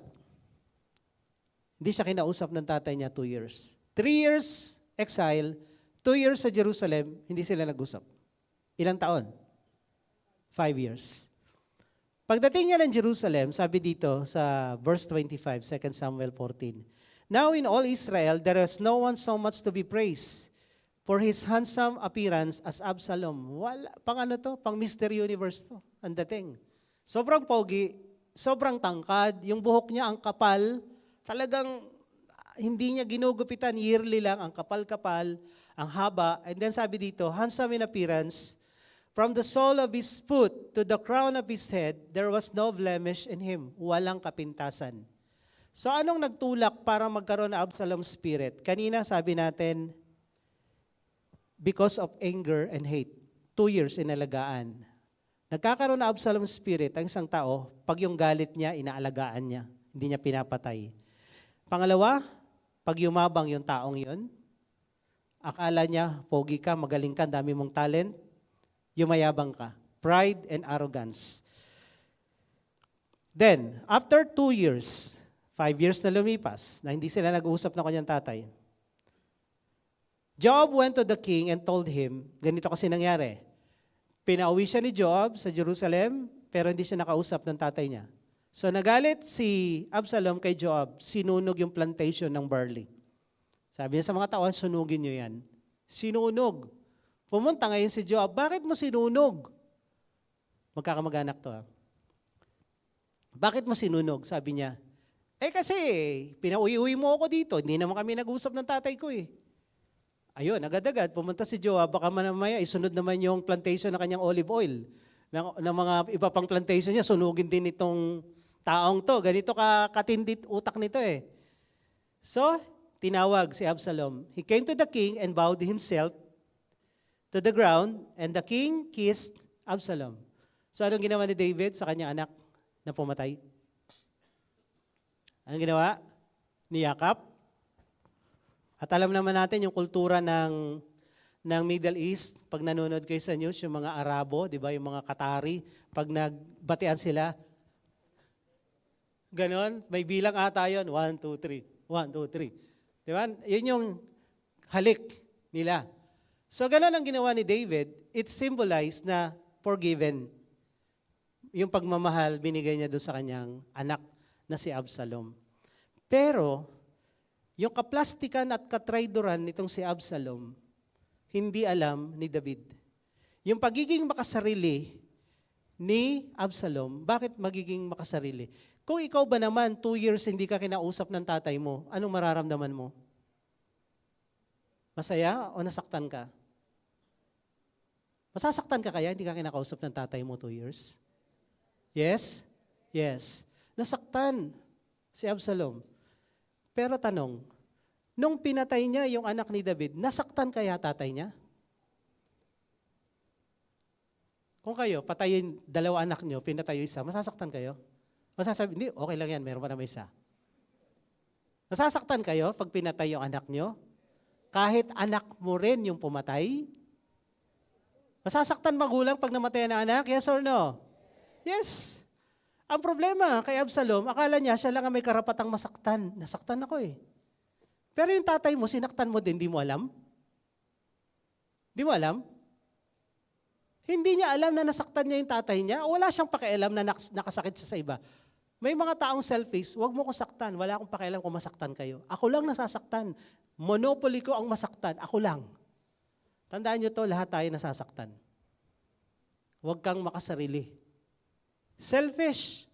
Hindi siya kinausap ng tatay niya 2 years. 3 years exile, 2 years sa Jerusalem, hindi sila nag-usap. Ilang taon? 5 years. Pagdating niya ng Jerusalem, sabi dito sa verse 25, 2 Samuel 14, now in all Israel, there is no one so much to be praised for his handsome appearance as Absalom. Wala, pang Mr. Universe to, ang dating. Sobrang pogi, sobrang tangkad, yung buhok niya ang kapal, talagang hindi niya ginugupitan, yearly lang, ang kapal-kapal, ang haba. And then sabi dito, handsome in appearance, from the sole of his foot to the crown of his head, there was no blemish in him. Walang kapintasan. So anong nagtulak para magkaroon ng Absalom spirit? Kanina sabi natin, because of anger and hate. 2 years inalagaan. Nagkakaroon ng Absalom spirit ang isang tao, pag yung galit niya, inaalagaan niya. Hindi niya pinapatay. Pangalawa, pag yumabang yung taong yun, akala niya, pogi ka, magaling ka, dami mong talent, yumayabang ka. Pride and arrogance. Then, after 2 years, 5 years na lumipas, na hindi sila nag-uusap ng kanyang tatay, Joab went to the king and told him, ganito kasi nangyari, pinauwi siya ni Joab sa Jerusalem, pero hindi siya nakausap ng tatay niya. So nagalit si Absalom kay Joab, sinunog yung plantation ng barley. Sabi niya sa mga tao, sunugin niyo yan. Sinunog. Pumunta ngayon si Joab, bakit mo sinunog? Magkakamag-anak to. Bakit mo sinunog? Sabi niya, kasi pinauwi-uwi mo ako dito, hindi naman kami nag-usap ng tatay ko eh. Ayun, agad-agad, pumunta si Joab, baka mamaya isunod naman yung plantation ng kanyang olive oil. Ng mga iba pang plantation niya, sunugin din itong taong to. Ganito katindit utak nito eh. So, tinawag si Absalom. He came to the king and bowed himself to the ground, and the king kissed Absalom. So, anong ginawa ni David sa kanyang anak na pumatay? Anong ginawa? Niyakap. At alam naman natin yung kultura ng Middle East, pag nanonood kayo sa news, yung mga Arabo, di ba, yung mga Qatari, pag nagbatian sila, ganon, may bilang ata yun, 1, 2, 3, 1, 2, 3. Di ba? Yun yung halik nila. So ganon ang ginawa ni David, it symbolized na forgiven. Yung pagmamahal, binigay niya doon sa kanyang anak na si Absalom. Pero, yung kaplastikan at katraidoran nitong si Absalom, hindi alam ni David. Yung pagiging makasarili ni Absalom, bakit magiging makasarili? Kung ikaw ba naman 2 years hindi ka kinausap ng tatay mo, anong mararamdaman mo? Masaya o nasaktan ka? Masasaktan ka kaya hindi ka kinakausap ng tatay mo 2 years? Yes? Yes. Nasaktan si Absalom. Pero tanong, nung pinatay niya yung anak ni David, nasaktan kaya tatay niya? Kung kayo, patayin 2 anak niyo, pinatay yung isa, masasaktan kayo? Masasabi, hindi, okay lang yan, meron pa naman isa. Masasaktan kayo pag pinatay yung anak niyo? Kahit anak mo rin yung pumatay? Masasaktan magulang pag namatay ang anak? Yes or no? Yes. Ang problema kay Absalom, akala niya siya lang ang may karapatang masaktan. Nasaktan ako eh. Pero yung tatay mo, sinaktan mo din, di mo alam? Di mo alam? Hindi niya alam na nasaktan niya yung tatay niya. Wala siyang pakialam na nakasakit siya sa iba. May mga taong selfish, huwag mo ko saktan. Wala akong pakialam kung masaktan kayo. Ako lang nasasaktan. Monopoly ko ang masaktan. Ako lang. Tandaan niyo to, lahat tayo nasasaktan. Huwag kang makasarili. Selfish.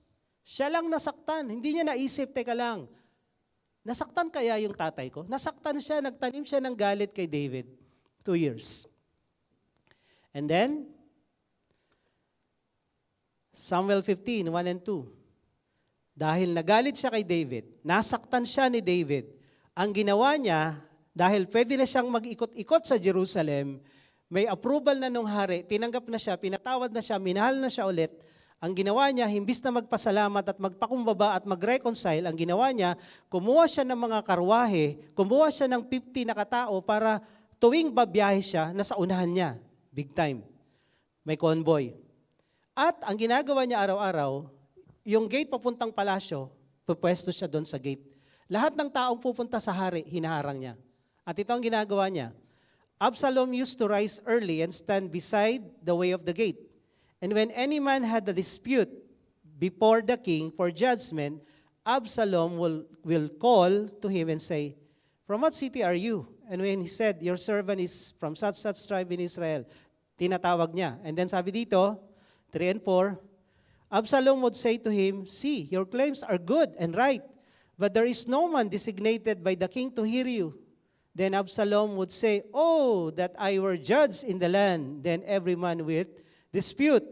Siya lang nasaktan. Hindi niya naisip, teka lang. Nasaktan kaya yung tatay ko? Nasaktan siya, nagtanim siya ng galit kay David. 2 years. And then, Samuel 15, 1 and 2. Dahil nagalit siya kay David, nasaktan siya ni David, ang ginawa niya, dahil pwede na siyang mag-ikot-ikot sa Jerusalem, may approval na nung hari, tinanggap na siya, pinatawad na siya, minahal na siya ulit, ang ginawa niya, himbis na magpasalamat at magpakumbaba at mag-reconcile, ang ginawa niya, kumuha siya ng mga karwahe, kumuha siya ng 50 na katao para tuwing babiyahe siya, nasa unahan niya. Big time. May convoy. At ang ginagawa niya araw-araw, yung gate papuntang palasyo, pupwesto siya doon sa gate. Lahat ng taong pupunta sa hari, hinaharang niya. At ito ang ginagawa niya. Absalom used to rise early and stand beside the way of the gate. And when any man had a dispute before the king for judgment, Absalom will call to him and say, "From what city are you?" And when he said, "Your servant is from such tribe in Israel," tinatawag niya. And then sabi dito, 3 and 4, Absalom would say to him, "See, your claims are good and right, but there is no man designated by the king to hear you." Then Absalom would say, "Oh, that I were judge in the land, then every man with dispute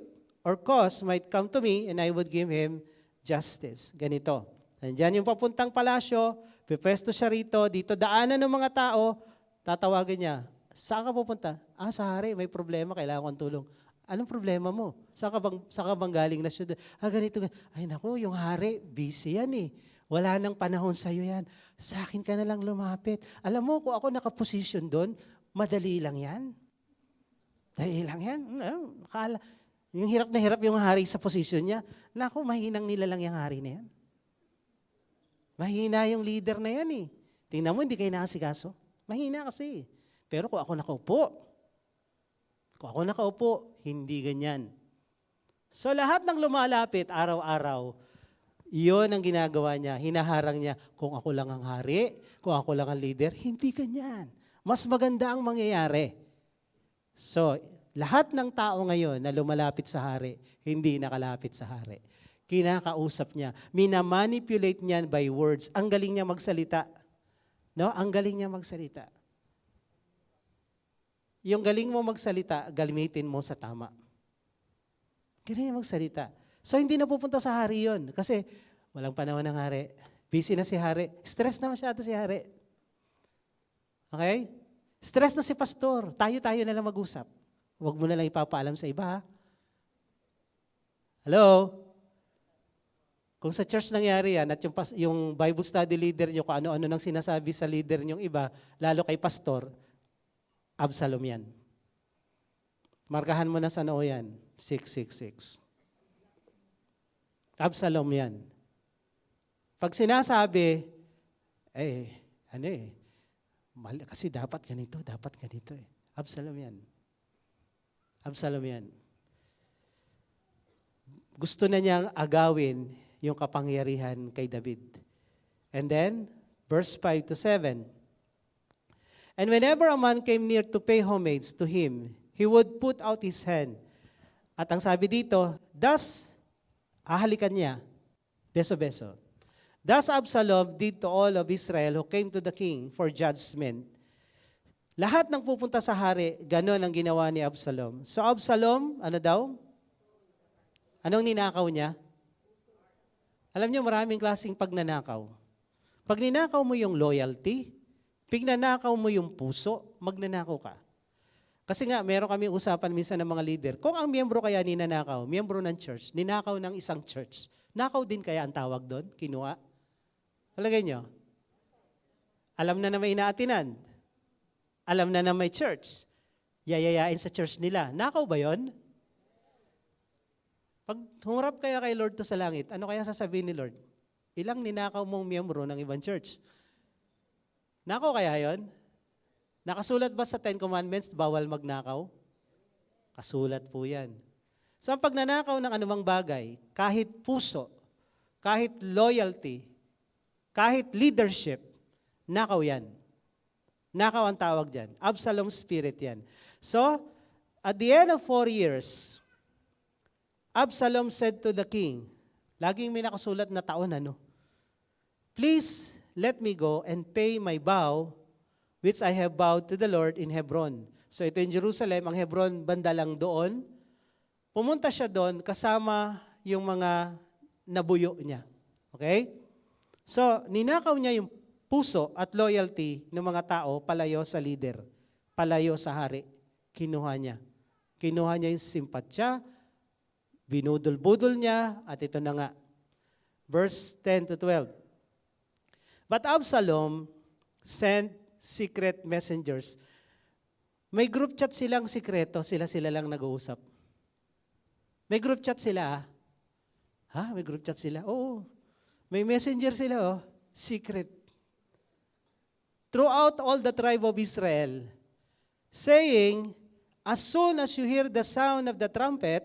or cause might come to me, and I would give him justice." Ganito. Nandiyan yung papuntang palasyo, pipwesto siya rito, dito daanan ng mga tao, tatawagin niya, "Saan ka pupunta?" "Sa hari, may problema, kailangan kong tulong." "Anong problema mo? Saan ka bang galing na syudad?" Ganito. "Ay naku, yung hari, busy yan eh. Wala nang panahon sa'yo yan. Sa akin ka na lang lumapit. Alam mo, kung ako nakaposisyon doon, madali lang yan. Dali lang yan. Akala, yung hirap na hirap yung hari sa posisyon niya. Naku, mahinang nila lang yung hari na yan. Mahina yung leader na yan eh. Tingnan mo, hindi kayo nakasikaso. Mahina kasi. Pero kung ako nakaupo, hindi ganyan. So lahat ng lumalapit araw-araw, iyon ang ginagawa niya. Hinaharang niya, kung ako lang ang hari, kung ako lang ang leader, hindi ganyan. Mas maganda ang mangyayari. So, lahat ng tao ngayon na lumalapit sa hari, hindi nakalapit sa hari. Kinakausap niya. Minamanipulate niyan by words. Ang galing niya magsalita. No? Ang galing niya magsalita. Yung galing mo magsalita, gamitin mo sa tama. Galing niya magsalita. So, hindi na pupunta sa hari yun. Kasi, walang panahon ng hari. Busy na si hari. Stress na masyado si hari. Okay? Stress na si pastor. Tayo na lang mag-usap. Huwag mo na lang ipapaalam sa iba, ha? Hello? Kung sa church nangyari yan at yung Bible study leader nyo, kung ano-ano nang sinasabi sa leader nyong iba, lalo kay pastor, Absalom yan. Markahan mo na sa noo yan. 666. Absalom yan. Pag sinasabi, kasi dapat ganito eh. Absalom yan. Absalom yan. Gusto na niyang agawin yung kapangyarihan kay David. And then, verse 5 to 7. And whenever a man came near to pay homage to him, he would put out his hand. At ang sabi dito, thus, ahalikan niya, beso-beso. Thus Absalom did to all of Israel who came to the king for judgment. Lahat ng pupunta sa hari, ganon ang ginawa ni Absalom. So Absalom, ano daw? Anong ninakaw niya? Alam niyo, maraming klaseng pagnanakaw. Pag ninakaw mo yung loyalty, pag nanakaw mo yung puso, magnanakaw ka. Kasi nga, meron kami usapan minsan ng mga leader. Kung ang miyembro kaya ninanakaw, miyembro ng church, ninakaw ng isang church, nakaw din kaya ang tawag doon? Kinuha? Palagay nyo? Alam na may inaatinan. Alam na may church. yayayain sa church nila. Nakaw ba yon? Pag humarap kaya kay Lord to sa langit, ano kaya sasabihin ni Lord? Ilang ninakaw mong miyembro ng ibang church? Nakaw kaya yon? Nakasulat ba sa Ten Commandments, bawal magnakaw? Kasulat po yan. So ang pagnanakaw ng anumang bagay, kahit puso, kahit loyalty, kahit leadership, nakaw yan. Nakaw ang tawag dyan. Absalom spirit yan. So, at the end of 4 years, Absalom said to the king, laging may nakasulat na taon, Please let me go and pay my vow which I have vowed to the Lord in Hebron. So ito in Jerusalem, ang Hebron banda lang doon. Pumunta siya doon kasama yung mga nabuyo niya. Okay? So, ninakaw niya yung puso at loyalty ng mga tao palayo sa leader, palayo sa hari. Kinuha niya. Kinuha niya yung simpatsya, binudol-budol niya, at ito na nga. Verse 10 to 12. But Absalom sent secret messengers. May group chat silang sikreto, sila lang nag-uusap. May group chat sila. Ha? May group chat sila? Oo. May messenger sila, secret. Throughout all the tribe of Israel, saying, as soon as you hear the sound of the trumpet,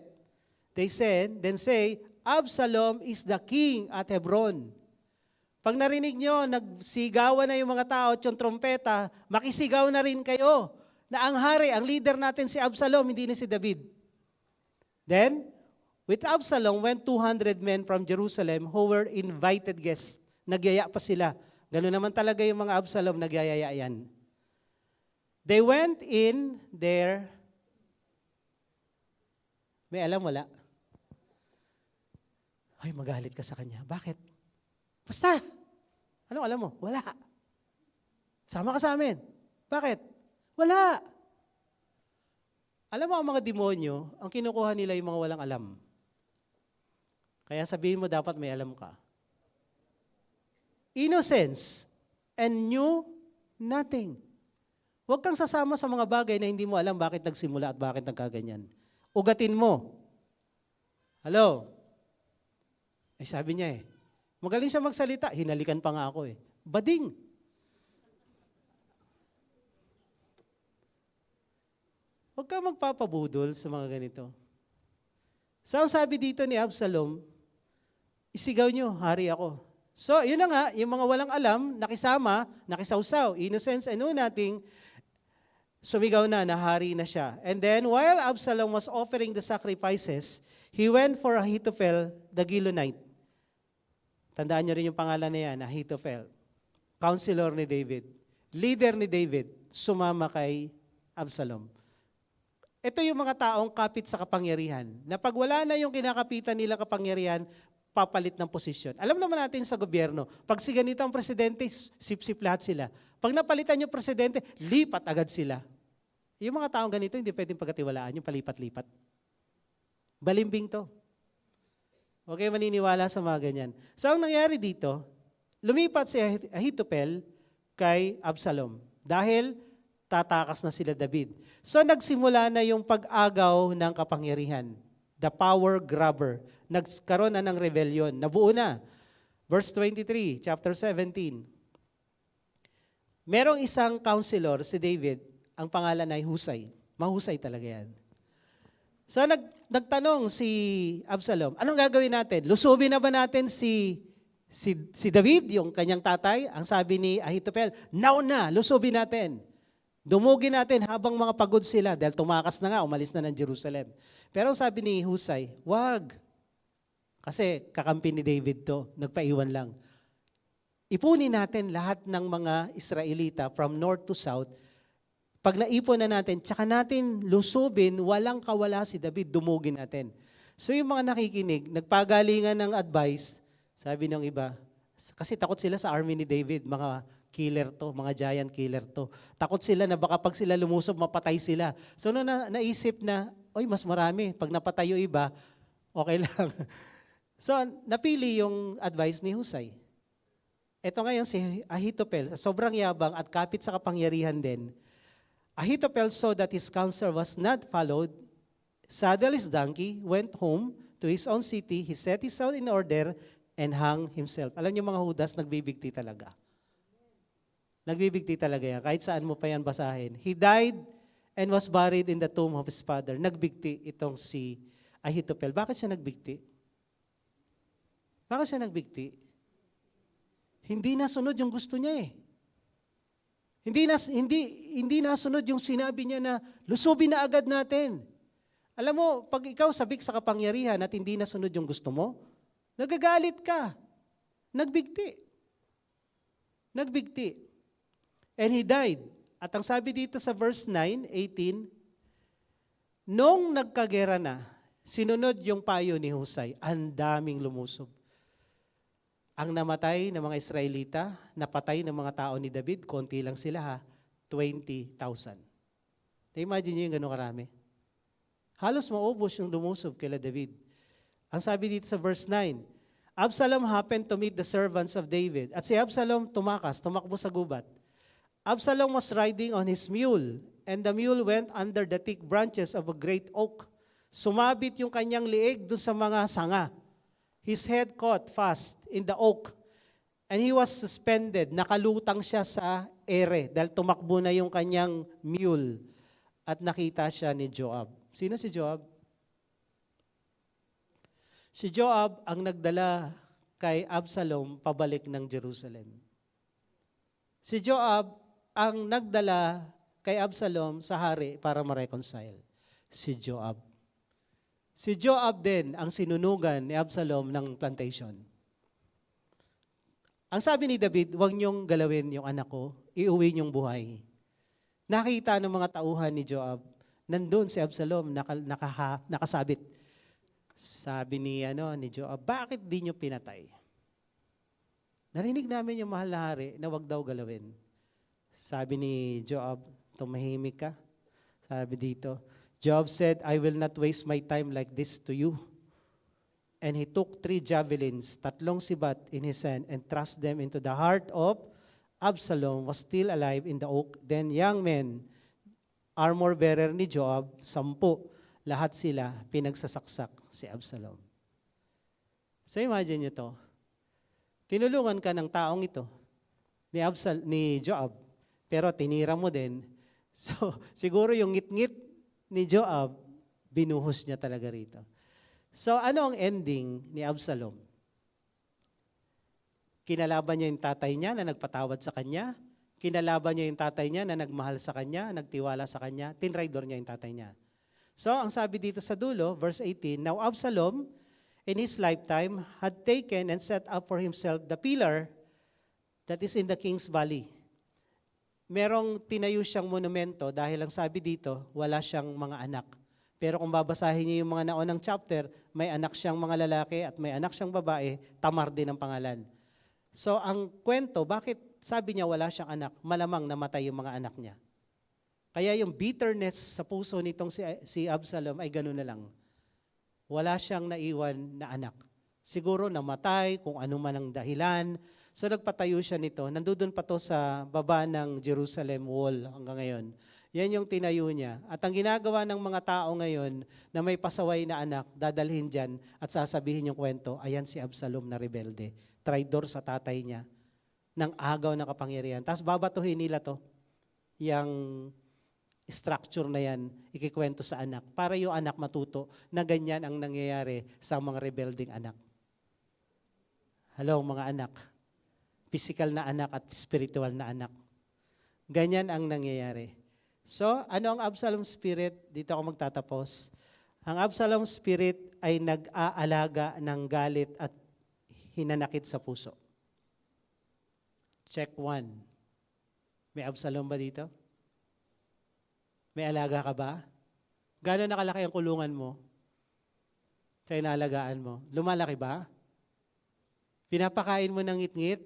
then say, Absalom is the king at Hebron. Pag narinig nyo, nagsigawan na yung mga tao at yung trompeta, makisigaw na rin kayo na ang hari, ang leader natin si Absalom, hindi na si David. Then, with Absalom went 200 men from Jerusalem who were invited guests. Nagyaya pa sila. Ganun naman talaga yung mga Absalom, nagyayaya yan. They went in there. May alam, wala? Ay, magalit ka sa kanya. Bakit? Basta. Anong alam mo? Wala. Sama ka sa amin. Bakit? Wala. Alam mo, ang mga demonyo, ang kinukuha nila yung mga walang alam. Kaya sabihin mo, dapat may alam ka. Innocence and knew nothing. Huwag kang sasama sa mga bagay na hindi mo alam bakit nagsimula at bakit nagkaganyan. Ugatin mo. Hello? Eh, sabi niya magaling siya magsalita, hinalikan pa nga ako Bading. Huwag kang magpapabudol sa mga ganito. So, ang sabi dito ni Absalom, isigaw nyo, hari ako. So, yun na nga, yung mga walang alam, nakisama, nakisawsaw, innocence and know nothing, sumigaw na hari na siya. And then, while Absalom was offering the sacrifices, he went for Ahithophel, the Gilonite. Tandaan nyo rin yung pangalan na yan, Ahithophel. Counselor ni David. Leader ni David, sumama kay Absalom. Ito yung mga taong kapit sa kapangyarihan, na pag wala na yung kinakapitan nila kapangyarihan, papalit ng posisyon. Alam naman natin sa gobyerno, pag si ganito ang presidente, sip-sip lahat sila. Pag napalitan yung presidente, lipat agad sila. Yung mga taong ganito, hindi pwedeng pagkatiwalaan, yung palipat-lipat. Balimbing to. Okay, maniniwala sa mga ganyan. So, ang nangyari dito, lumipat si Ahithophel kay Absalom. Dahil tatakas na sila David. So, nagsimula na yung pag-agaw ng kapangyarihan. The power grabber. Nagkaroon na ng rebellion. Nabuo na. Verse 23, chapter 17. Merong isang counselor, si David, ang pangalan ay Husay. Mahusay talaga yan. So, nagtanong si Absalom, anong gagawin natin? Lusubin na ba natin si David, yung kanyang tatay? Ang sabi ni Ahithophel, now na, lusubin natin. Dumugin natin habang mga pagod sila dahil tumakas na nga, umalis na ng Jerusalem. Pero sabi ni Husay, wag. Kasi kakampi ni David to, nagpaiwan lang. Ipunin natin lahat ng mga Israelita from north to south. Pag naipon na natin, tsaka natin lusubin, walang kawala si David, dumugin natin. So yung mga nakikinig, nagpagalingan ng advice, sabi ng iba, kasi takot sila sa army ni David, mga killer to, mga giant killer to. Takot sila na baka pag sila lumusob, mapatay sila. So naisip na, oy, mas marami. Pag napatay yung iba, okay lang. So napili yung advice ni Husay. Ito ngayon si Ahithophel, sobrang yabang at kapit sa kapangyarihan din, Ahithophel saw that his counsel was not followed, saddled his donkey, went home to his own city, he set his house in order, and hung himself. Alam niyo mga Judas, nagbibigti talaga. Nagbibigti talaga yan. Kahit saan mo pa yan basahin. He died and was buried in the tomb of his father. Nagbigti itong si Ahithophel. Bakit siya nagbigti? Bakit siya nagbigti? Hindi nasunod yung gusto niya eh. Hindi nasunod yung sinabi niya na lusubin na agad natin. Alam mo, pag ikaw sabik sa kapangyarihan at hindi nasunod yung gusto mo, nagagalit ka. Nagbigti. Nagbigti. And he died. At ang sabi dito sa verse 9, 18, nung nagkagera na, sinunod yung payo ni Husay, ang daming lumusob. Ang namatay ng mga Israelita, napatay ng mga tao ni David, konti lang sila ha, 20,000. Na-imagine niyo yung gano'ng karami? Halos maubos yung lumusob kila David. Ang sabi dito sa verse 9, Absalom happened to meet the servants of David. At si Absalom tumakbo sa gubat. Absalom was riding on his mule, and the mule went under the thick branches of a great oak. Sumabit yung kanyang liig doon sa mga sanga. His head caught fast in the oak, and he was suspended. Nakalutang siya sa ere dahil tumakbo na yung kanyang mule at nakita siya ni Joab. Sino si Joab? Si Joab ang nagdala kay Absalom pabalik ng Jerusalem. Si Joab ang nagdala kay Absalom sa hari para ma-reconcile. Si Joab. Si Joab din ang sinunugan ni Absalom ng plantation. Ang sabi ni David, huwag niyong galawin yung anak ko, iuwi niyong buhay. Nakita ng mga tauhan ni Joab, nandun si Absalom, nakasabit. Sabi ni Joab, bakit di niyo pinatay? Narinig namin yung mahal na hari na wag daw galawin. Sabi ni Joab, tumahimik ka. Sabi dito, Joab said, I will not waste my time like this to you. And he took 3 javelins, 3 sibat in his hand, and thrust them into the heart of Absalom, was still alive in the oak. Then young men, armor bearer ni Joab, 10, lahat sila pinagsasaksak si Absalom. So imagine nyo to. Tinulungan ka ng taong ito, ni Joab, pero tinira mo din. So siguro yung ngit-ngit ni Joab, binuhos niya talaga rito. So ano ang ending ni Absalom? Kinalaban niya yung tatay niya na nagpatawad sa kanya. Kinalaban niya yung tatay niya na nagmahal sa kanya, nagtiwala sa kanya. Tinraidor niya yung tatay niya. So ang sabi dito sa dulo, verse 18, Now Absalom, in his lifetime, had taken and set up for himself the pillar that is in the king's valley. Merong tinayo siyang monumento dahil ang sabi dito, wala siyang mga anak. Pero kung babasahin niyo yung mga naunang chapter, may anak siyang mga lalaki at may anak siyang babae, Tamar din ang pangalan. So ang kwento, bakit sabi niya wala siyang anak? Malamang namatay yung mga anak niya. Kaya yung bitterness sa puso nitong si Absalom ay gano'n na lang. Wala siyang naiwan na anak. Siguro namatay, kung ano man ang dahilan. So nagpatayo siya nito. Nandun pa to sa baba ng Jerusalem wall hanggang ngayon. Yan yung tinayo niya. At ang ginagawa ng mga tao ngayon na may pasaway na anak, dadalhin dyan at sasabihin yung kwento, ayan si Absalom na rebelde. Traidor sa tatay niya ng agaw ng kapangyarihan. Tapos babatuhin nila to, yung structure na yan, ikikwento sa anak para yung anak matuto na ganyan ang nangyayari sa mga rebelding anak. Hello mga anak. Physical na anak at spiritual na anak. Ganyan ang nangyayari. So, ano ang Absalom spirit? Dito ako magtatapos. Ang Absalom spirit ay nag-aalaga ng galit at hinanakit sa puso. Check 1. May Absalom ba dito? May alaga ka ba? Gano'n nakalaki ang kulungan mo sa inaalagaan mo? Lumalaki ba? Pinapakain mo ng ngit-ngit?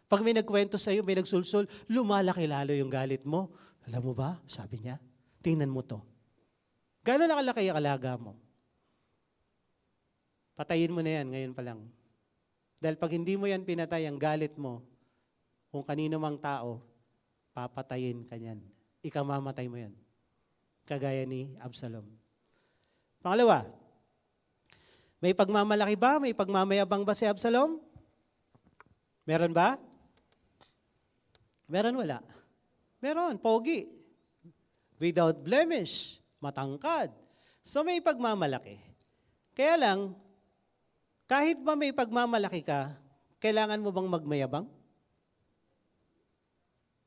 Pag may nagkwento sa'yo, may nagsulsul, lumalaki lalo yung galit mo. Alam mo ba? Sabi niya, tingnan mo to. Gano'n nakalaki ang alaga mo? Patayin mo na yan ngayon pa lang. Dahil pag hindi mo yan pinatay, ang galit mo, kung kanino mang tao, papatayin ka yan. ikamamatay mo yan. Kagaya ni Absalom. Pangalawa, may pagmamalaki ba? May pagmamayabang ba si Absalom? Meron ba? Meron, wala. Meron, pogi. Without blemish, matangkad. So may pagmamalaki. Kaya lang, kahit ba may pagmamalaki ka, kailangan mo bang magmayabang?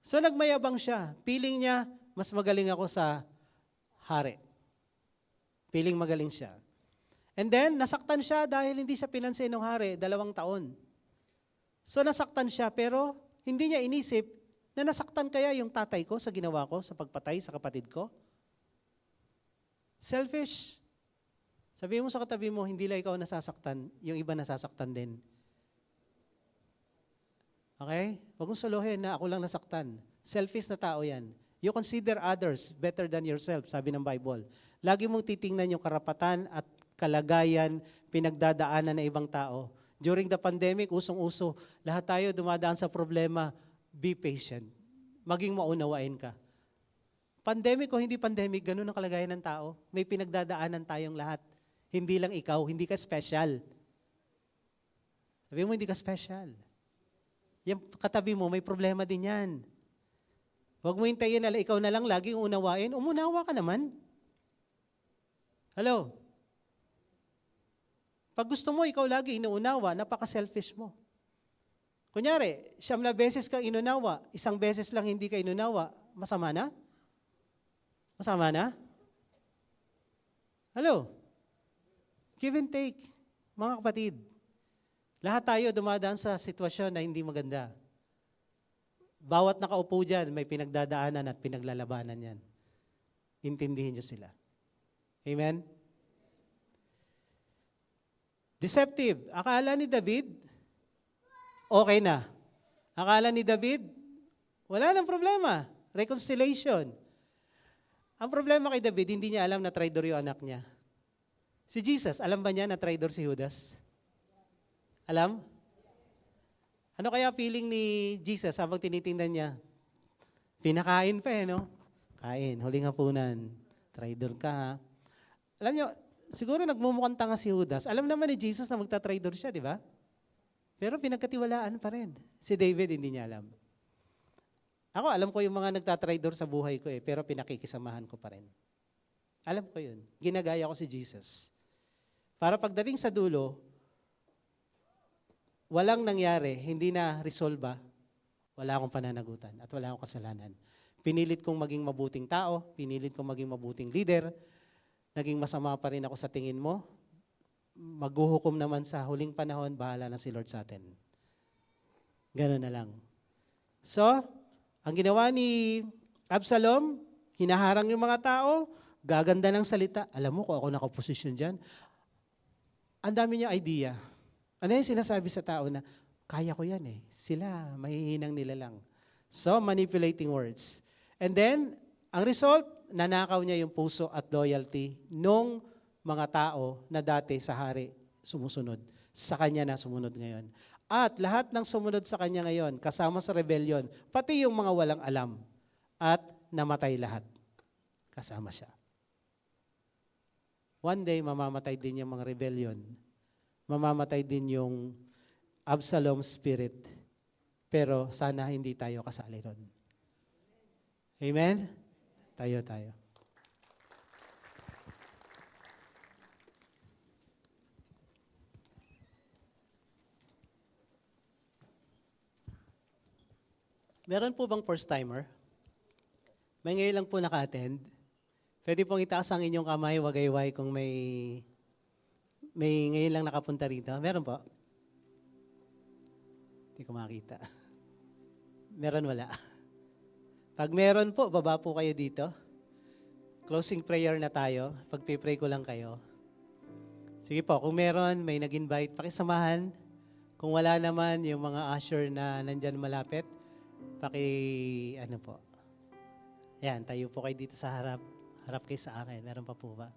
So nagmayabang siya. Feeling niya, mas magaling ako sa hari. Feeling magaling siya. And then, nasaktan siya dahil hindi siya pinansin ng hari, 2 taon. So nasaktan siya, pero hindi niya inisip na nasaktan kaya yung tatay ko sa ginawa ko, sa pagpatay sa kapatid ko. Selfish. Sabi mo sa katabi mo, hindi lang ikaw nasasaktan, yung iba nasasaktan din. Okay? Huwag mong suluhin na ako lang nasaktan. Selfish na tao yan. You consider others better than yourself, sabi ng Bible. Lagi mong titingnan yung karapatan at kalagayan, pinagdadaanan ng ibang tao. During the pandemic, usong-uso, lahat tayo dumadaan sa problema, be patient. Maging maunawain ka. Pandemic o hindi pandemic, ganun ang kalagayan ng tao. May pinagdadaanan tayong lahat. Hindi lang ikaw, hindi ka special. Sabi mo, hindi ka special. Yung katabi mo, may problema din yan. Huwag mo hintayin na ikaw na lang laging unawain, umunawa ka naman. Hello? Pag gusto mo, ikaw lagi inuunawa, napaka-selfish mo. Kunyari, 9 beses kang inunawa, 1 beses lang hindi ka inunawa, masama na? Masama na? Hello? Give and take, mga kapatid. Lahat tayo dumadaan sa sitwasyon na hindi maganda. Bawat nakaupo dyan, may pinagdadaanan at pinaglalabanan yan. Intindihin niyo sila. Amen? Deceptive. Akala ni David, okay na. Akala ni David, wala nang problema. Reconciliation. Ang problema kay David, hindi niya alam na traidor yung anak niya. Si Jesus, alam ba niya na traidor si Judas? Alam? Ano kaya feeling ni Jesus habang tinitingnan niya? Pinakain pa no? Kain, huling hapunan. Traidor ka ha? Alam niyo, siguro nagmumukhang tanga si Judas. Alam naman ni Jesus na magta-traidor siya, di ba? Pero pinagkatiwalaan pa rin. Si David, hindi niya alam. Ako, alam ko yung mga nagta-traidor sa buhay ko pero pinakikisamahan ko pa rin. Alam ko yun. Ginagaya ko si Jesus. Para pagdating sa dulo, walang nangyari, hindi na resolba, wala akong pananagutan at wala akong kasalanan. Pinilit kong maging mabuting tao, pinilit kong maging mabuting leader, naging masama pa rin ako sa tingin mo, maghuhukom naman sa huling panahon, bahala na si Lord sa atin. Ganun na lang. So, ang ginawa ni Absalom, hinaharang yung mga tao, gaganda ng salita. Alam mo kung ako nakaposisyon dyan, ang dami niya idea. Ano yung sinasabi sa tao na, kaya ko yan Sila, mahihinang nila lang. So, manipulating words. And then, ang result, nanakaw niya yung puso at loyalty nung mga tao na dati sa hari sumusunod. Sa kanya na sumunod ngayon. At lahat ng sumunod sa kanya ngayon, kasama sa rebellion, pati yung mga walang alam. At namatay lahat. Kasama siya. One day, mamamatay din yung mga rebellion. Mamamatay din yung Absalom spirit. Pero sana hindi tayo kasali ron. Amen? Tayo. Meron po bang first-timer? May ngayon lang po naka-attend. Pwede pong itaas ang inyong kamay, wagayway kung may ngayon lang nakapunta rito. Meron po? Hindi ko makita. Meron, wala. Pag meron po, baba po kayo dito. Closing prayer na tayo. Pag-pray ko lang kayo. Sige po, kung meron, may nag-invite, pakisamahan. Kung wala naman, yung mga usher na nandyan malapit, ano po. Yan, tayo po kayo dito sa harap. Harap kayo sa akin. Meron pa po ba?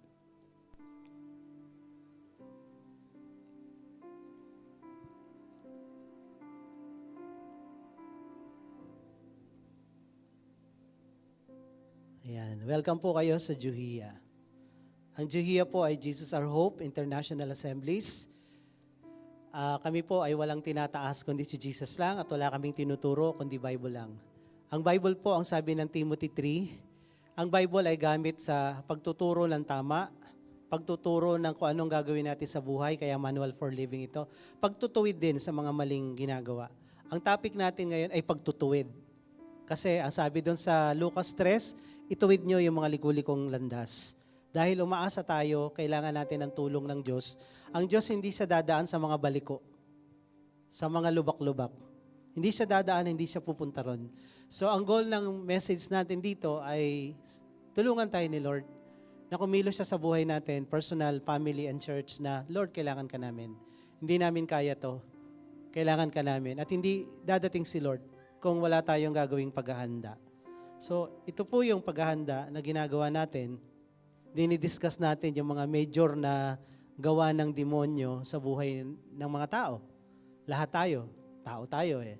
Ayan. Welcome po kayo sa Juhia. Ang Juhia po ay Jesus Our Hope International Assemblies. Kami po ay walang tinataas kundi si Jesus lang at wala kaming tinuturo kundi Bible lang. Ang Bible po, ang sabi ng Timothy 3, ang Bible ay gamit sa pagtuturo ng tama, pagtuturo ng kung anong gagawin natin sa buhay, kaya manual for living ito. Pagtutuwid din sa mga maling ginagawa. Ang topic natin ngayon ay pagtutuwid. Kasi ang sabi doon sa Lucas 3, ituwid nyo yung mga likulikong landas. Dahil umaasa tayo, kailangan natin ng tulong ng Diyos. Ang Diyos hindi siya dadaan sa mga baliko, sa mga lubak-lubak. Hindi siya dadaan, hindi siya pupunta ron. So ang goal ng message natin dito ay tulungan tayo ni Lord na kumilos siya sa buhay natin, personal, family, and church na, Lord, kailangan ka namin. Hindi namin kaya to. Kailangan ka namin. At hindi dadating si Lord kung wala tayong gagawing paghahanda. So, ito po yung paghahanda na ginagawa natin. Dinidiscuss natin yung mga major na gawa ng demonyo sa buhay ng mga tao. Lahat tayo. Tao tayo eh.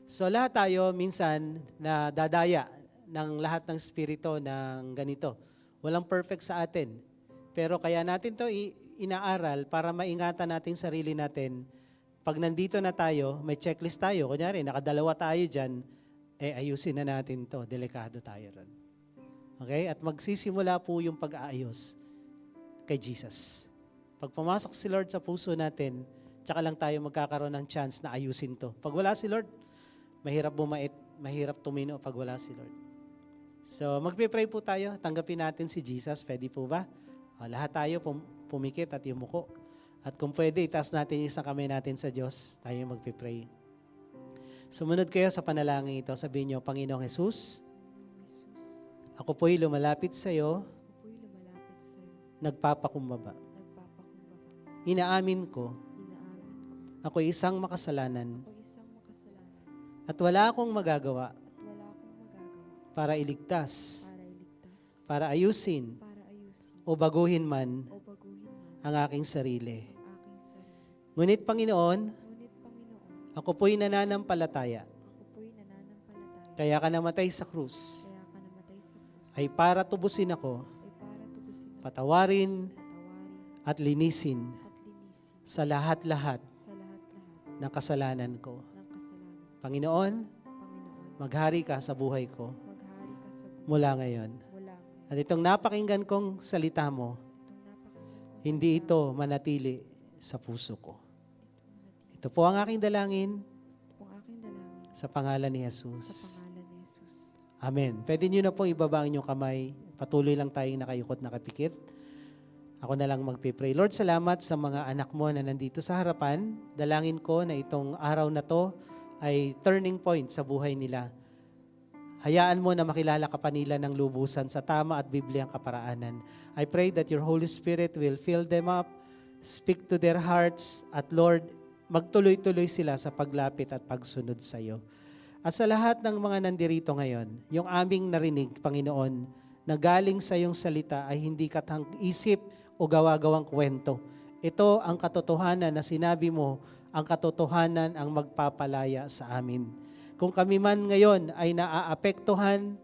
So, lahat tayo minsan na dadaya ng lahat ng spirito ng ganito. Walang perfect sa atin. Pero kaya natin to inaaral para maingatan natin sarili natin. Pag nandito na tayo, may checklist tayo. Kunyari, nakadalawa tayo dyan, ayusin na natin to. Delikado tayo ron. Okay? At magsisimula po yung pag-aayos kay Jesus. Pag pumasok si Lord sa puso natin, tsaka lang tayo magkakaroon ng chance na ayusin to. Pag wala si Lord, mahirap bumait, mahirap tumino pag wala si Lord. So, magpe-pray po tayo. Tanggapin natin si Jesus. Pwede po ba? Lahat tayo pumikit at yumuko. At kung pwede, itaas natin yung isang kamay natin sa Diyos. Tayo magpe-pray. Sumunod kayo sa panalangin ito. Sabihin niyo, Panginoong Jesus, ako po'y lumalapit sa iyo, nagpapakumbaba. Inaamin ko, ako'y isang makasalanan, at wala akong magagawa para iligtas, para ayusin, o baguhin man ang aking sarili. Ngunit Panginoon, ako po'y nananampalataya. Kaya ka namatay sa krus ay para tubusin ako, patawarin at linisin sa lahat-lahat ng kasalanan ko. Panginoon, maghari ka sa buhay ko mula ngayon. At itong napakinggan kong salita mo, hindi ito manatili sa puso ko. Ito po ang aking dalangin sa pangalan ni Jesus. Amen. Pwede nyo na pong ibaba ang inyong kamay. Patuloy lang tayong nakayukot, nakapikit. Ako na lang magpipray. Lord, salamat sa mga anak mo na nandito sa harapan. Dalangin ko na itong araw na to ay turning point sa buhay nila. Hayaan mo na makilala ka pa nila ng lubusan sa tama at Bibliang kaparaanan. I pray that your Holy Spirit will fill them up, speak to their hearts, at Lord, magtuloy-tuloy sila sa paglapit at pagsunod sa iyo. At sa lahat ng mga nandirito ngayon, yung aming narinig, Panginoon, na galing sa iyong salita ay hindi katang isip o gawa-gawang kwento. Ito ang katotohanan na sinabi mo, ang katotohanan ang magpapalaya sa amin. Kung kami man ngayon ay naaapektuhan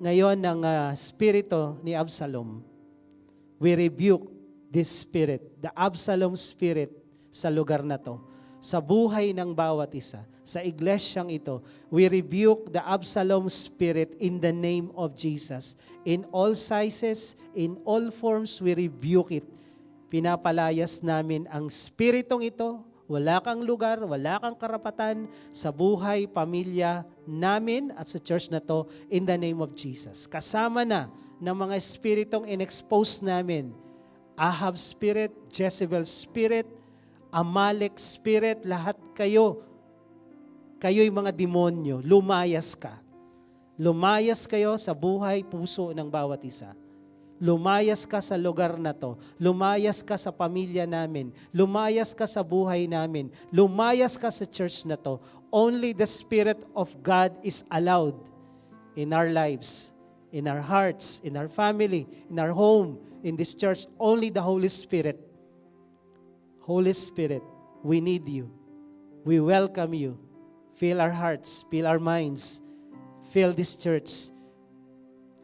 ngayon ng spirito ni Absalom, we rebuke this spirit, the Absalom spirit, sa lugar na to, sa buhay ng bawat isa, sa iglesyang ito, we rebuke the Absalom spirit in the name of Jesus. In all sizes, in all forms, we rebuke it. Pinapalayas namin ang spiritong ito, wala kang lugar, wala kang karapatan sa buhay, pamilya namin at sa church na to in the name of Jesus. Kasama na ng mga spiritong in-expose namin, Ahab spirit, Jezebel spirit, Amalek spirit, lahat kayo'y mga demonyo, lumayas ka. Lumayas kayo sa buhay, puso ng bawat isa. Lumayas ka sa lugar na to. Lumayas ka sa pamilya namin. Lumayas ka sa buhay namin. Lumayas ka sa church na to. Only the Spirit of God is allowed in our lives, in our hearts, in our family, in our home, in this church. Only the Holy Spirit. Holy Spirit, we need you. We welcome you. Fill our hearts, fill our minds, fill this church.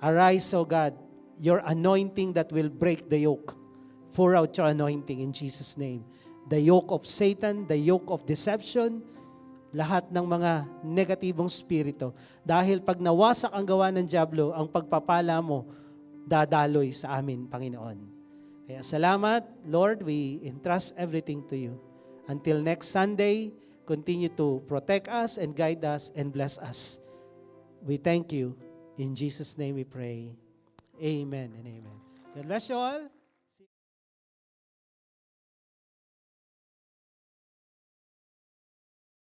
Arise, O God, your anointing that will break the yoke. Pour out your anointing in Jesus' name. The yoke of Satan, the yoke of deception, lahat ng mga negatibong spirito. Dahil pag nawasak ang gawa ng dyablo, ang pagpapala mo, dadaloy sa amin, Panginoon. Kaya salamat, Lord, we entrust everything to you. Until next Sunday, continue to protect us and guide us and bless us. We thank you. In Jesus' name we pray. Amen and amen. God bless you all.